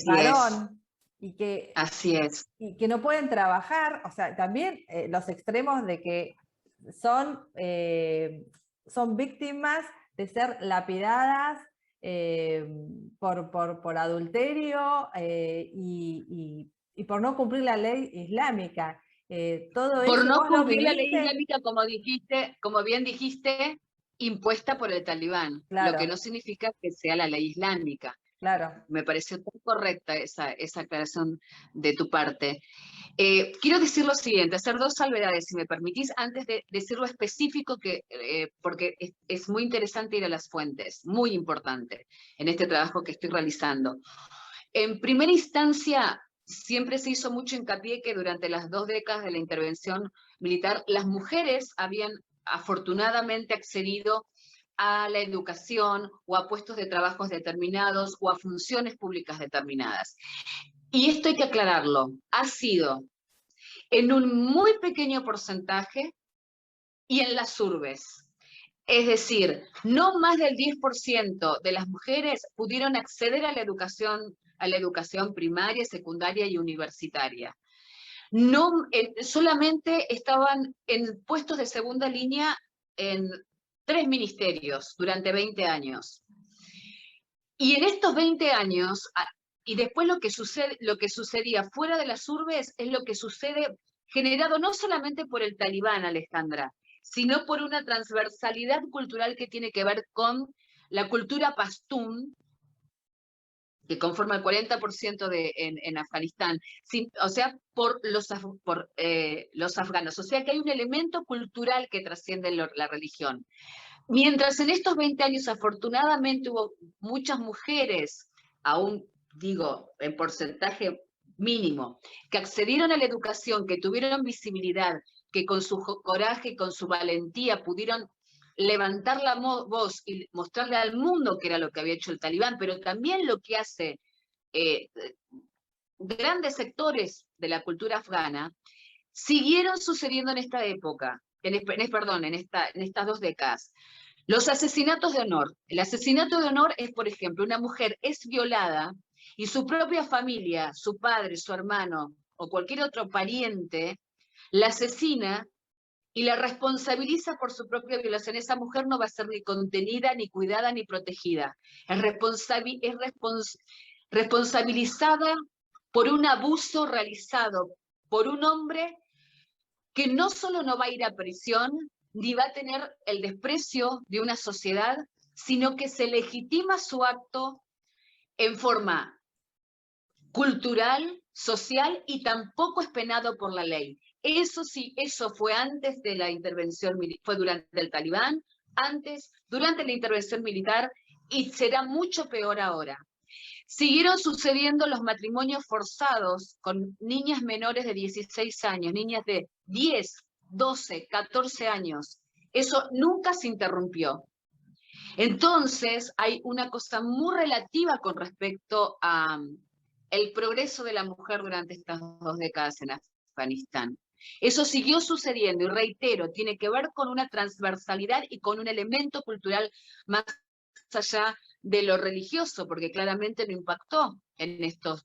varón. Y que, así es. Y que no pueden trabajar, o sea, también los extremos de que son víctimas de ser lapidadas por adulterio y por no cumplir la ley islámica. Todo por eso no cumplir la ley islámica, como bien dijiste, impuesta por el talibán, claro. Lo que no significa que sea la ley islámica. Claro. Me pareció tan correcta esa aclaración de tu parte. Quiero decir lo siguiente, hacer dos salvedades, si me permitís, antes de decir lo específico, porque es muy interesante ir a las fuentes, muy importante en este trabajo que estoy realizando. En primera instancia, siempre se hizo mucho hincapié que durante las 2 décadas de la intervención militar, las mujeres habían afortunadamente accedido a la educación o a puestos de trabajos determinados o a funciones públicas determinadas. Y esto hay que aclararlo, ha sido en un muy pequeño porcentaje y en las urbes. Es decir, no más del 10% de las mujeres pudieron acceder a la educación primaria, secundaria y universitaria. No, solamente estaban en puestos de segunda línea en 3 ministerios durante 20 años. Y en estos 20 años, y después lo que sucedía fuera de las urbes es lo que sucede generado no solamente por el talibán, Alejandra, sino por una transversalidad cultural que tiene que ver con la cultura pastún, que conforma el 40% en Afganistán, o sea, por los afganos. O sea que hay un elemento cultural que trasciende la religión. Mientras en estos 20 años afortunadamente hubo muchas mujeres, aún digo en porcentaje mínimo, que accedieron a la educación, que tuvieron visibilidad, que con su coraje y con su valentía pudieron levantar la voz y mostrarle al mundo que era lo que había hecho el talibán, pero también lo que hace grandes sectores de la cultura afgana, siguieron sucediendo en esta época, en estas 2 décadas. Los asesinatos de honor. El asesinato de honor es, por ejemplo, una mujer es violada y su propia familia, su padre, su hermano o cualquier otro pariente, la asesina y la responsabiliza por su propia violación. Esa mujer no va a ser ni contenida, ni cuidada, ni protegida. Es responsabilizada por un abuso realizado por un hombre que no solo no va a ir a prisión, ni va a tener el desprecio de una sociedad, sino que se legitima su acto en forma cultural, social, y tampoco es penado por la ley. Eso sí, eso fue antes de la intervención militar, fue durante el talibán, durante la intervención militar, y será mucho peor ahora. Siguieron sucediendo los matrimonios forzados con niñas menores de 16 años, niñas de 10, 12, 14 años. Eso nunca se interrumpió. Entonces, hay una cosa muy relativa con respecto a el progreso de la mujer durante estas 2 décadas en Afganistán. Eso siguió sucediendo, y reitero, tiene que ver con una transversalidad y con un elemento cultural más allá de lo religioso, porque claramente no impactó en estos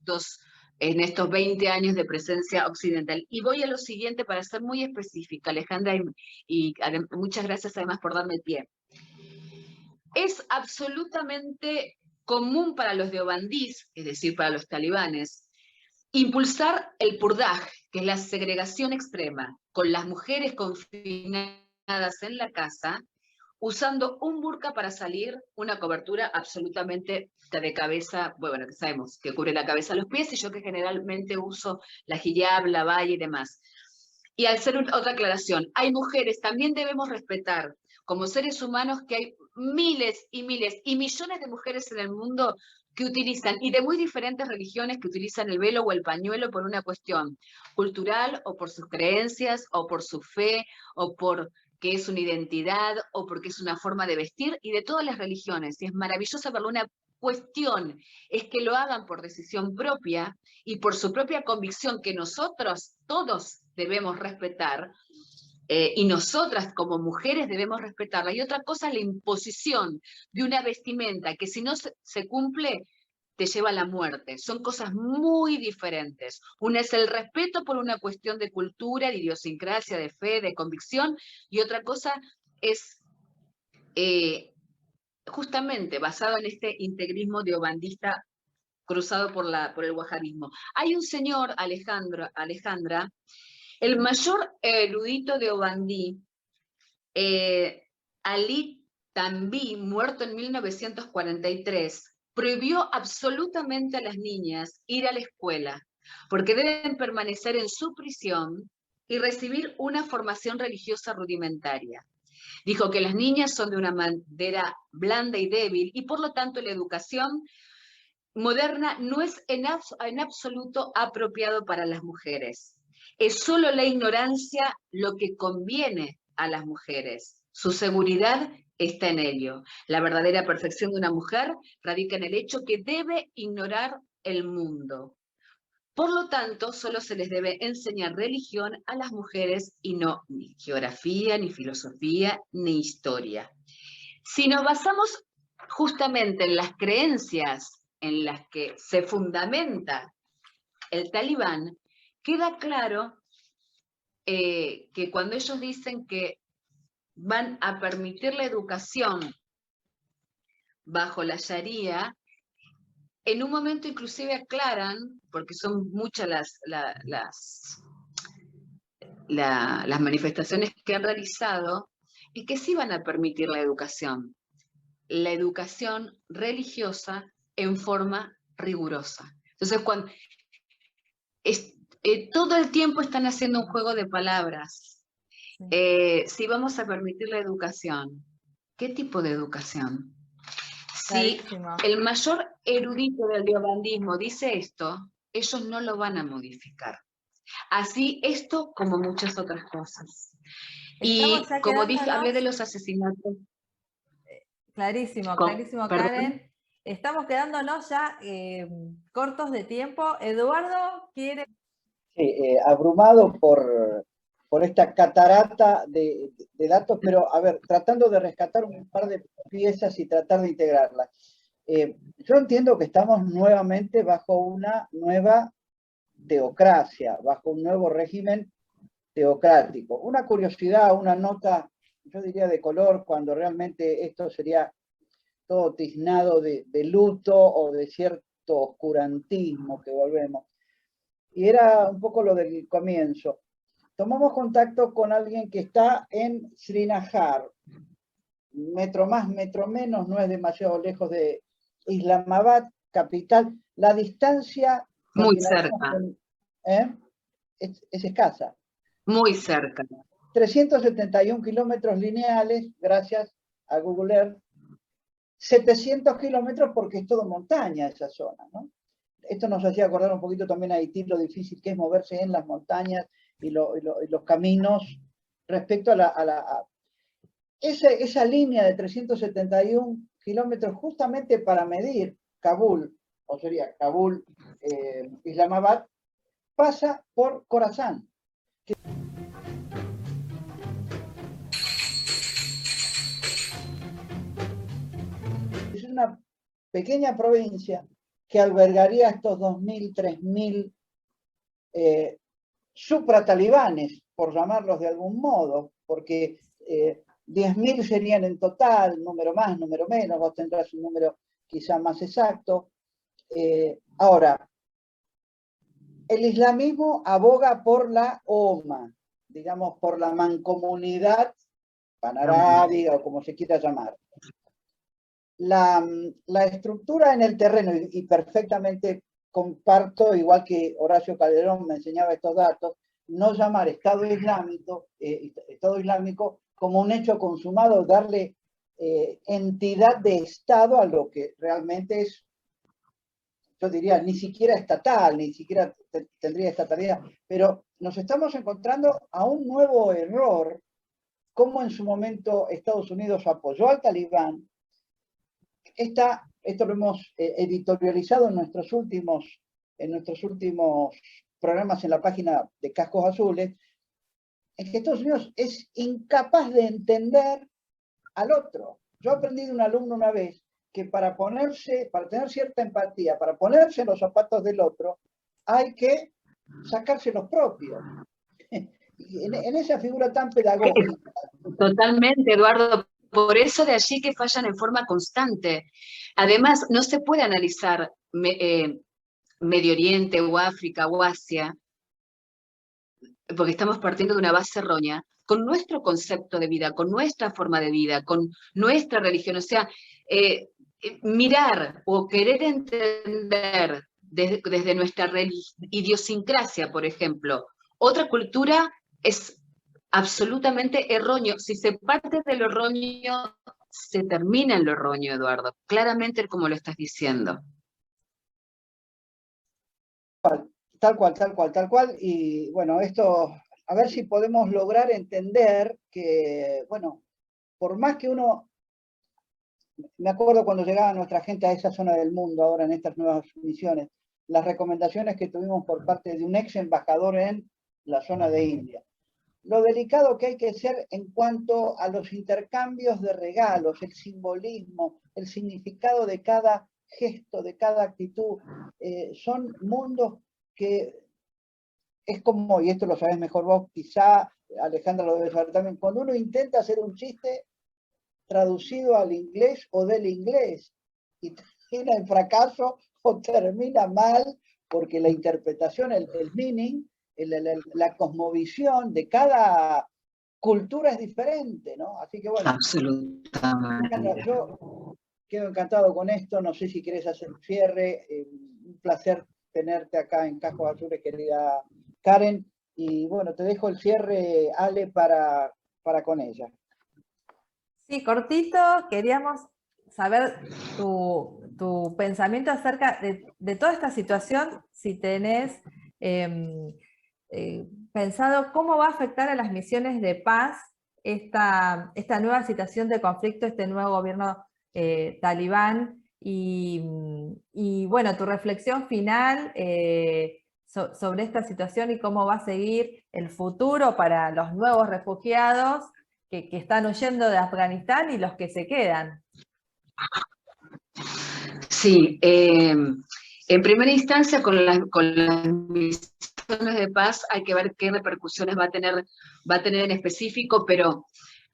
20 años de presencia occidental. Y voy a lo siguiente para ser muy específica, Alejandra, y muchas gracias además por darme pie. Es absolutamente común para los deobandís, es decir, para los talibanes, impulsar el purdaj, que es la segregación extrema, con las mujeres confinadas en la casa, usando un burka para salir, una cobertura absolutamente de cabeza, bueno, que sabemos que cubre la cabeza a los pies, y yo que generalmente uso la hijab, la baya y demás. Y al ser otra aclaración, hay mujeres, también debemos respetar como seres humanos que hay miles y miles y millones de mujeres en el mundo que utilizan, y de muy diferentes religiones, que utilizan el velo o el pañuelo por una cuestión cultural, o por sus creencias, o por su fe, o por que es una identidad, o porque es una forma de vestir, y de todas las religiones. Y es maravilloso verlo. Una cuestión es que lo hagan por decisión propia y por su propia convicción, que nosotros todos debemos respetar, y nosotras como mujeres debemos respetarla. Y otra cosa es la imposición de una vestimenta que, si no se cumple, te lleva a la muerte. Son cosas muy diferentes. Una es el respeto por una cuestión de cultura, de idiosincrasia, de fe, de convicción, y otra cosa es justamente basado en este integrismo deobandista cruzado por el wahabismo. Hay un señor, Alejandra, el mayor erudito deobandí, Ali Tanvi, muerto en 1943, prohibió absolutamente a las niñas ir a la escuela, porque deben permanecer en su prisión y recibir una formación religiosa rudimentaria. Dijo que las niñas son de una madera blanda y débil, y por lo tanto la educación moderna no es en absoluto apropiado para las mujeres. Es solo la ignorancia lo que conviene a las mujeres, su seguridad está en ello. La verdadera perfección de una mujer radica en el hecho que debe ignorar el mundo. Por lo tanto, solo se les debe enseñar religión a las mujeres y no ni geografía, ni filosofía, ni historia. Si nos basamos justamente en las creencias en las que se fundamenta el talibán, queda claro que cuando ellos dicen que van a permitir la educación bajo la Sharia, en un momento inclusive aclaran, porque son muchas las manifestaciones que han realizado, es que sí van a permitir la educación religiosa en forma rigurosa. Entonces, todo el tiempo están haciendo un juego de palabras. Si vamos a permitir la educación, ¿qué tipo de educación? Si el mayor erudito del diobandismo dice esto, ellos no lo van a modificar. Así esto como muchas otras cosas. Y como dije, hablé de los asesinatos. Clarísimo, clarísimo, Karen. Estamos quedándonos ya cortos de tiempo. Eduardo quiere... Sí, abrumado por esta catarata de datos, pero a ver, tratando de rescatar un par de piezas y tratar de integrarlas. Yo entiendo que estamos nuevamente bajo una nueva teocracia, bajo un nuevo régimen teocrático. Una curiosidad, una nota, yo diría de color, cuando realmente esto sería todo tiznado de luto o de cierto oscurantismo que volvemos. Y era un poco lo del comienzo. Tomamos contacto con alguien que está en Srinagar, metro más, metro menos, no es demasiado lejos de Islamabad, capital. La distancia... Muy cerca. Es escasa. Muy cerca. 371 kilómetros lineales, gracias a Google Earth. 700 kilómetros porque es todo montaña esa zona, ¿no? Esto nos hacía acordar un poquito también a Haití, lo difícil que es moverse en las montañas y los caminos respecto a esa línea de 371 kilómetros justamente para medir Kabul, o sería Kabul, Islamabad, pasa por Khorasan. Es una pequeña provincia que albergaría estos 2.000, 3.000 supratalibanes, por llamarlos de algún modo, porque 10.000 serían en total, número más, número menos, vos tendrás un número quizá más exacto. Ahora, el islamismo aboga por la OMA, digamos, por la mancomunidad panarábiga o como se quiera llamar. La estructura en el terreno, y perfectamente comparto, igual que Horacio Calderón me enseñaba estos datos, no llamar Estado Islámico como un hecho consumado, darle entidad de Estado a lo que realmente es, yo diría, ni siquiera estatal, ni siquiera tendría estatalidad, pero nos estamos encontrando a un nuevo error, como en su momento Estados Unidos apoyó al Talibán. Esto lo hemos editorializado en nuestros últimos programas en la página de Cascos Azules, es que Estados Unidos es incapaz de entender al otro. Yo aprendí de un alumno una vez que para tener cierta empatía, para ponerse en los zapatos del otro, hay que sacarse los propios. En esa figura tan pedagógica. Totalmente, Eduardo. Por eso de allí que fallan en forma constante. Además, no se puede analizar Medio Oriente o África o Asia, porque estamos partiendo de una base errónea, con nuestro concepto de vida, con nuestra forma de vida, con nuestra religión. O sea, mirar o querer entender desde nuestra idiosincrasia, por ejemplo, otra cultura es absolutamente erróneo. Si se parte de lo erróneo, se termina en lo erróneo, Eduardo. Claramente como lo estás diciendo. Tal cual. Y bueno, esto, a ver si podemos lograr entender que, bueno, por más que uno me acuerdo cuando llegaba nuestra gente a esa zona del mundo, ahora en estas nuevas misiones, las recomendaciones que tuvimos por parte de un ex embajador en la zona de India. Lo delicado que hay que ser en cuanto a los intercambios de regalos, el simbolismo, el significado de cada gesto, de cada actitud. Son mundos que es como, y esto lo sabes mejor vos, quizá Alejandra lo debe saber también, cuando uno intenta hacer un chiste traducido al inglés o del inglés y termina en fracaso o termina mal porque la interpretación, el meaning, la cosmovisión de cada cultura es diferente, ¿no? Así que bueno. Absolutamente. Yo quedo encantado con esto, no sé si querés hacer un cierre, un placer tenerte acá en Cascos Azules, querida Karen, y bueno, te dejo el cierre, Ale, para con ella. Sí, cortito, queríamos saber tu pensamiento acerca de toda esta situación, si tenés pensado cómo va a afectar a las misiones de paz esta nueva situación de conflicto, este nuevo gobierno talibán, y bueno, tu reflexión final sobre esta situación y cómo va a seguir el futuro para los nuevos refugiados que están huyendo de Afganistán y los que se quedan. Sí, en primera instancia con las misiones de paz hay que ver qué repercusiones va a tener en específico, pero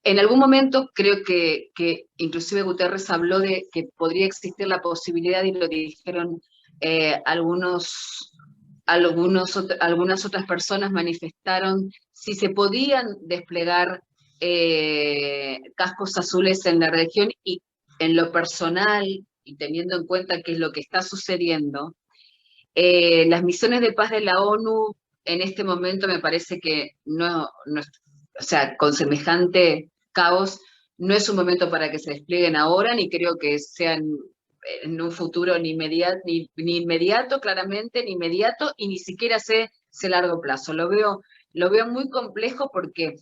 en algún momento creo que inclusive Guterres habló de que podría existir la posibilidad, y lo dijeron algunas otras personas manifestaron si se podían desplegar cascos azules en la región, y en lo personal, y teniendo en cuenta qué es lo que está sucediendo, las misiones de paz de la ONU en este momento me parece que no, o sea, con semejante caos, no es un momento para que se desplieguen ahora, ni creo que sean en un futuro ni inmediato, claramente, ni inmediato, y ni siquiera sé largo plazo. Lo veo muy complejo porque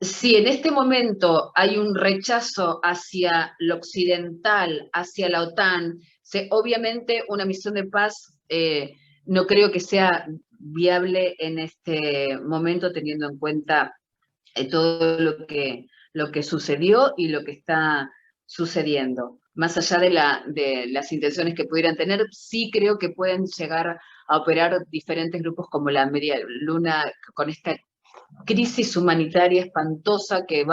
si en este momento hay un rechazo hacia lo occidental, hacia la OTAN, obviamente una misión de paz no creo que sea viable en este momento, teniendo en cuenta todo lo que sucedió y lo que está sucediendo. Más allá de las intenciones que pudieran tener, sí creo que pueden llegar a operar diferentes grupos como la Media Luna, con esta crisis humanitaria espantosa que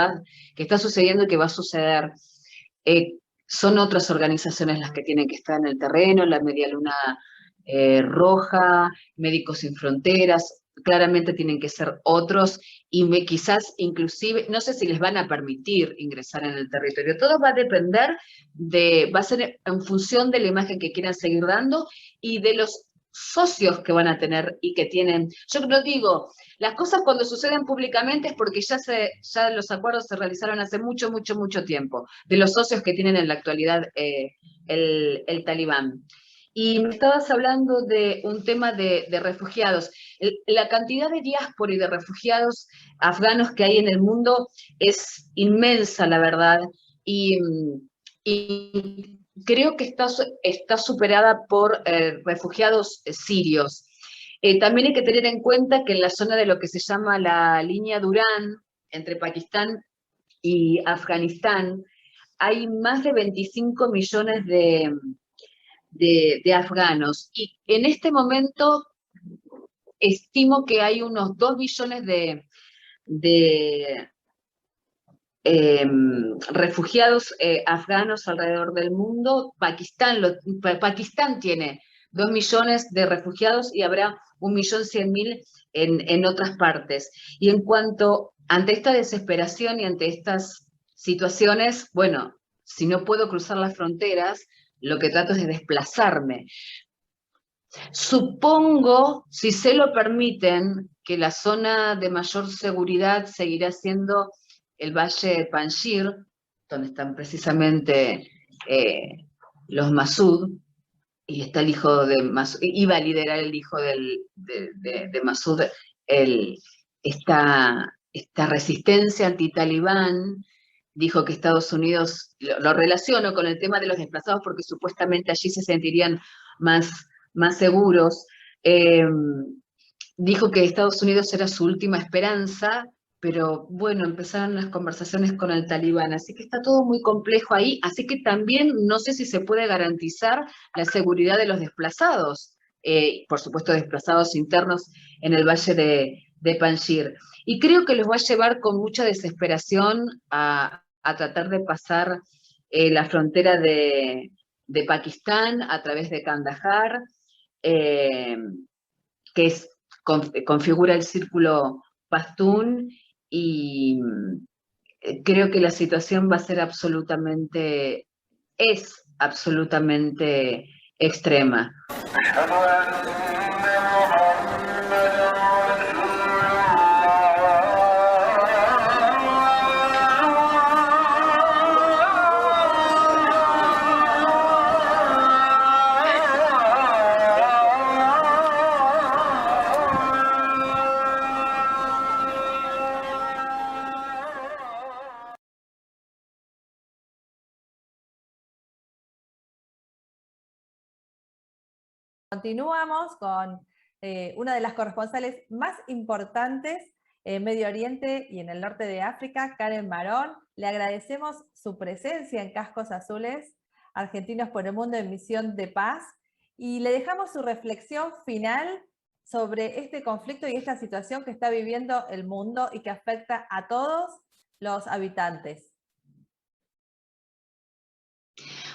está sucediendo y que va a suceder. Son otras organizaciones las que tienen que estar en el terreno, la Media Luna Roja, Médicos Sin Fronteras, claramente tienen que ser otros, y quizás inclusive, no sé si les van a permitir ingresar en el territorio. Todo va a depender va a ser en función de la imagen que quieran seguir dando y de los socios que van a tener y que tienen. Yo no digo, las cosas cuando suceden públicamente es porque ya los acuerdos se realizaron hace mucho, mucho, mucho tiempo, de los socios que tienen en la actualidad el talibán. Y me estabas hablando de un tema de refugiados. La cantidad de diáspora y de refugiados afganos que hay en el mundo es inmensa, la verdad, y creo que está superada por refugiados sirios. También hay que tener en cuenta que en la zona de lo que se llama la línea Durán, entre Pakistán y Afganistán, hay más de 25 millones de afganos. Y en este momento estimo que hay unos 2 millones de refugiados afganos alrededor del mundo. Pakistán tiene 2 millones de refugiados y habrá 1.100.000 en otras partes. Y ante esta desesperación y ante estas situaciones, bueno, si no puedo cruzar las fronteras, lo que trato es de desplazarme. Supongo, si se lo permiten, que la zona de mayor seguridad seguirá siendo el Valle de Panjshir, donde están precisamente los Masud, y está el hijo de Masud, iba a liderar el hijo de Masud esta resistencia antitalibán, dijo que Estados Unidos, lo relaciono con el tema de los desplazados porque supuestamente allí se sentirían más seguros, dijo que Estados Unidos era su última esperanza, pero bueno, empezaron las conversaciones con el talibán, así que está todo muy complejo ahí, así que también no sé si se puede garantizar la seguridad de los desplazados, por supuesto desplazados internos en el valle de Panjshir. Y creo que los va a llevar con mucha desesperación a tratar de pasar la frontera de Pakistán a través de Kandahar, que configura el círculo pastún, y creo que la situación va a ser es absolutamente extrema. Continuamos con una de las corresponsales más importantes en Medio Oriente y en el norte de África, Karen Marón. Le agradecemos su presencia en Cascos Azules, Argentinos por el Mundo en Misión de Paz, y le dejamos su reflexión final sobre este conflicto y esta situación que está viviendo el mundo y que afecta a todos los habitantes.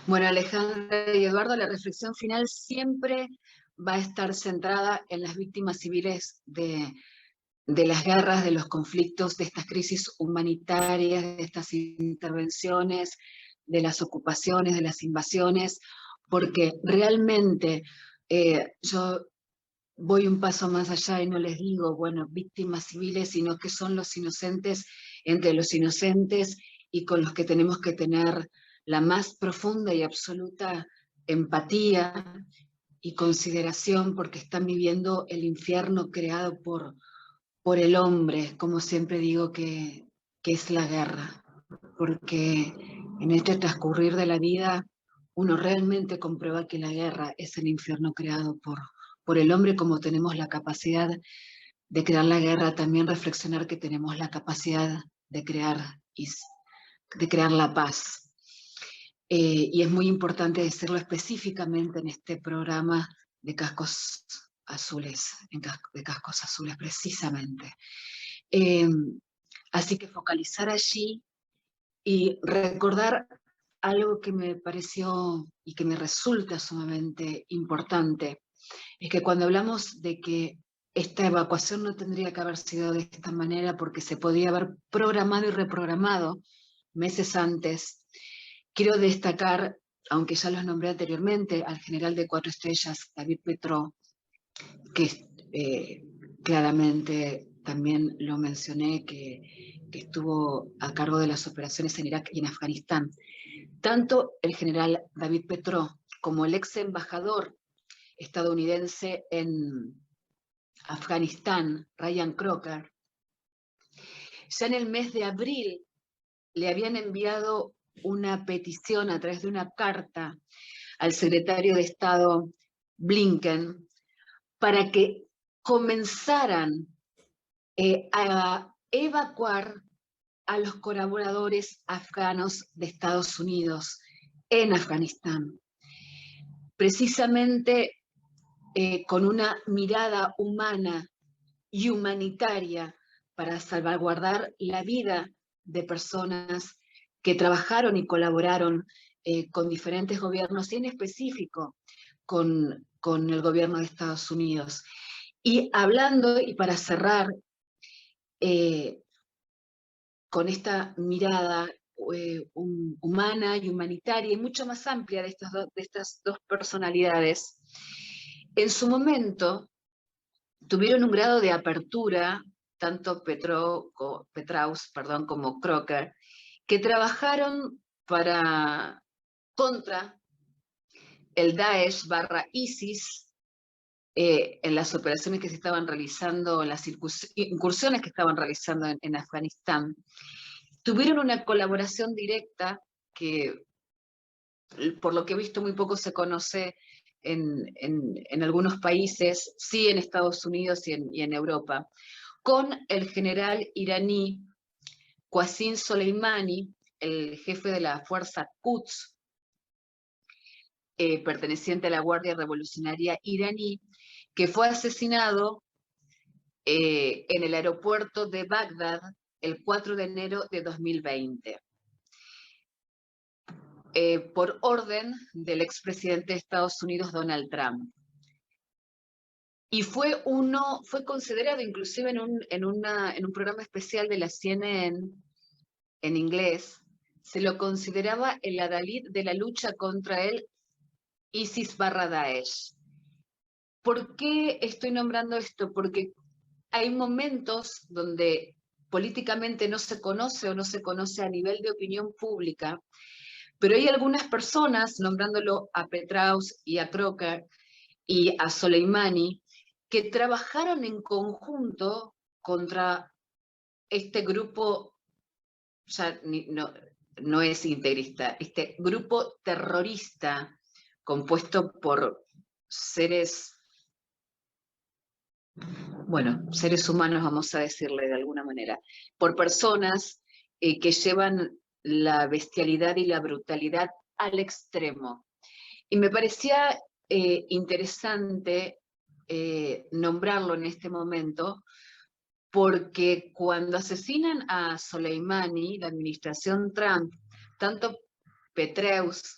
Bueno, Alejandra y Eduardo, la reflexión final siempre va a estar centrada en las víctimas civiles de las guerras, de los conflictos, de estas crisis humanitarias, de estas intervenciones, de las ocupaciones, de las invasiones, porque realmente yo voy un paso más allá y no les digo, bueno, víctimas civiles, sino que son los inocentes entre los inocentes y con los que tenemos que tener la más profunda y absoluta empatía y consideración, porque están viviendo el infierno creado por el hombre, como siempre digo que es la guerra, porque en este transcurrir de la vida uno realmente comprueba que la guerra es el infierno creado por el hombre, como tenemos la capacidad de crear la guerra, también reflexionar que tenemos la capacidad de crear la paz. Y es muy importante decirlo específicamente en este programa de Cascos Azules, de Cascos Azules precisamente. Así que focalizar allí y recordar algo que me pareció y que me resulta sumamente importante, es que cuando hablamos de que esta evacuación no tendría que haber sido de esta manera porque se podía haber programado y reprogramado meses antes, quiero destacar, aunque ya los nombré anteriormente, al general de 4 estrellas, David Petró, que claramente también lo mencioné, que estuvo a cargo de las operaciones en Irak y en Afganistán. Tanto el general David Petró como el ex embajador estadounidense en Afganistán, Ryan Crocker, ya en el mes de abril le habían enviado una petición a través de una carta al secretario de Estado Blinken para que comenzaran a evacuar a los colaboradores afganos de Estados Unidos en Afganistán. Precisamente con una mirada humana y humanitaria para salvaguardar la vida de personas que trabajaron y colaboraron con diferentes gobiernos y en específico con el gobierno de Estados Unidos. Y hablando, y para cerrar, con esta mirada humana y humanitaria y mucho más amplia de estas dos personalidades, en su momento tuvieron un grado de apertura, tanto Petraeus como Crocker, que trabajaron contra el Daesh / ISIS en las operaciones que se estaban realizando, en las incursiones que estaban realizando en Afganistán. tuvieron una colaboración directa que, por lo que he visto, muy poco se conoce en algunos países, sí en Estados Unidos y en Europa, con el general iraní Qasem Soleimani, el jefe de la fuerza Quds, perteneciente a la Guardia Revolucionaria iraní, que fue asesinado en el aeropuerto de Bagdad el 4 de enero de 2020. Por orden del expresidente de Estados Unidos, Donald Trump. Y fue considerado inclusive en un programa especial de la CNN en inglés, se lo consideraba el adalid de la lucha contra el ISIS/Daesh. ¿Por qué estoy nombrando esto? Porque hay momentos donde políticamente no se conoce o no se conoce a nivel de opinión pública, pero hay algunas personas, nombrándolo a Petraeus y a Crocker y a Soleimani, que trabajaron en conjunto contra este grupo, ya no es integrista, este grupo terrorista compuesto por seres humanos, vamos a decirle de alguna manera, por personas que llevan la bestialidad y la brutalidad al extremo. Y me parecía interesante nombrarlo en este momento, porque cuando asesinan a Soleimani, la administración Trump, tanto Petraeus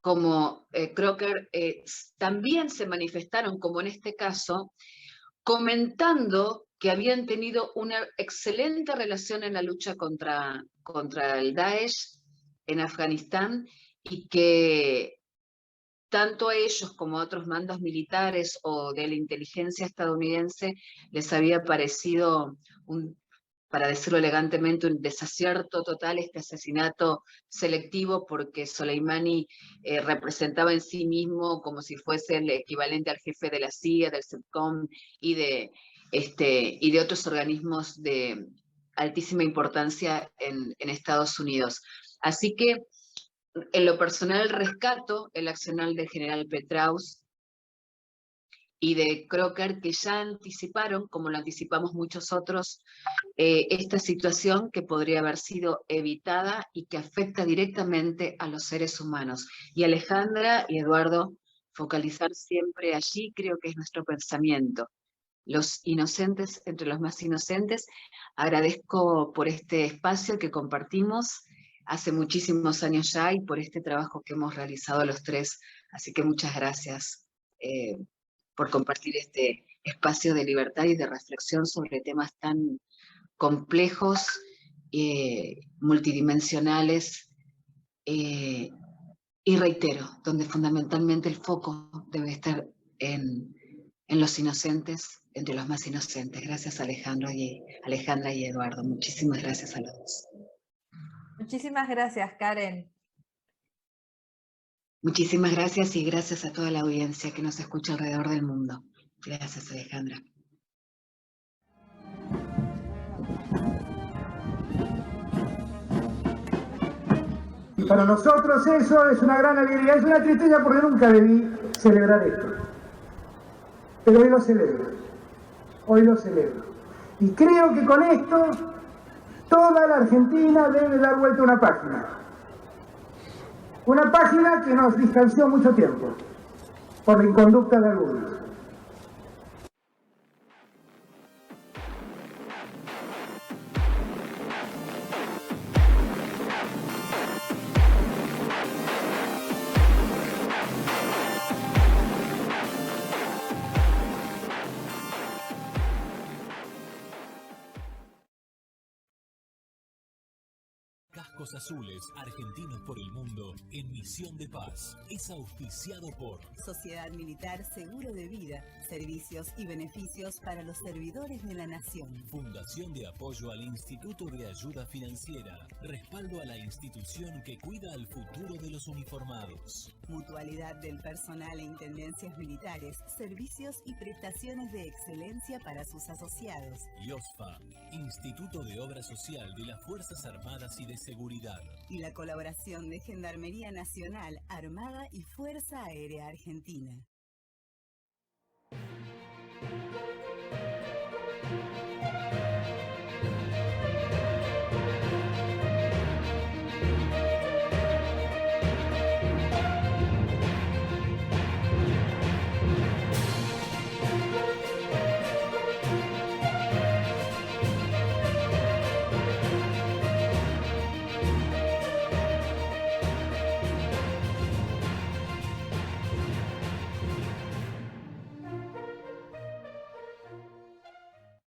como Crocker también se manifestaron, como en este caso, comentando que habían tenido una excelente relación en la lucha contra el Daesh en Afganistán, y que tanto a ellos como a otros mandos militares o de la inteligencia estadounidense les había parecido, para decirlo elegantemente, un desacierto total este asesinato selectivo, porque Soleimani representaba en sí mismo como si fuese el equivalente al jefe de la CIA, del CENTCOM y de otros organismos de altísima importancia en Estados Unidos. Así que en lo personal rescato el accionar del general Petraeus y de Crocker, que ya anticiparon, como lo anticipamos muchos otros, esta situación que podría haber sido evitada y que afecta directamente a los seres humanos. Y Alejandra y Eduardo, focalizar siempre allí, creo que es nuestro pensamiento. Los inocentes entre los más inocentes. Agradezco por este espacio que compartimos hace muchísimos años ya y por este trabajo que hemos realizado los tres. Así que muchas gracias por compartir este espacio de libertad y de reflexión sobre temas tan complejos, multidimensionales, y reitero, donde fundamentalmente el foco debe estar en los inocentes, entre los más inocentes. Gracias Alejandra y Eduardo. Muchísimas gracias a los dos. Muchísimas gracias, Karen. Muchísimas gracias y gracias a toda la audiencia que nos escucha alrededor del mundo. Gracias, Alejandra. Para nosotros eso es una gran alegría, es una tristeza porque nunca debí celebrar esto. Pero hoy lo celebro, hoy lo celebro. Y creo que con esto toda la Argentina debe dar vuelta una página. Una página que nos distanció mucho tiempo por la inconducta de algunos. Cascos Azules, argentinos por el mundo, en misión de paz. Es auspiciado por Sociedad Militar Seguro de Vida, servicios y beneficios para los servidores de la nación. Fundación de Apoyo al Instituto de Ayuda Financiera, respaldo a la institución que cuida al futuro de los uniformados. Mutualidad del personal e intendencias militares, servicios y prestaciones de excelencia para sus asociados. IOSFA, Instituto de Obra Social de las Fuerzas Armadas y de Seguridad. Y la colaboración de Gendarmería Nacional, Armada y Fuerza Aérea Argentina.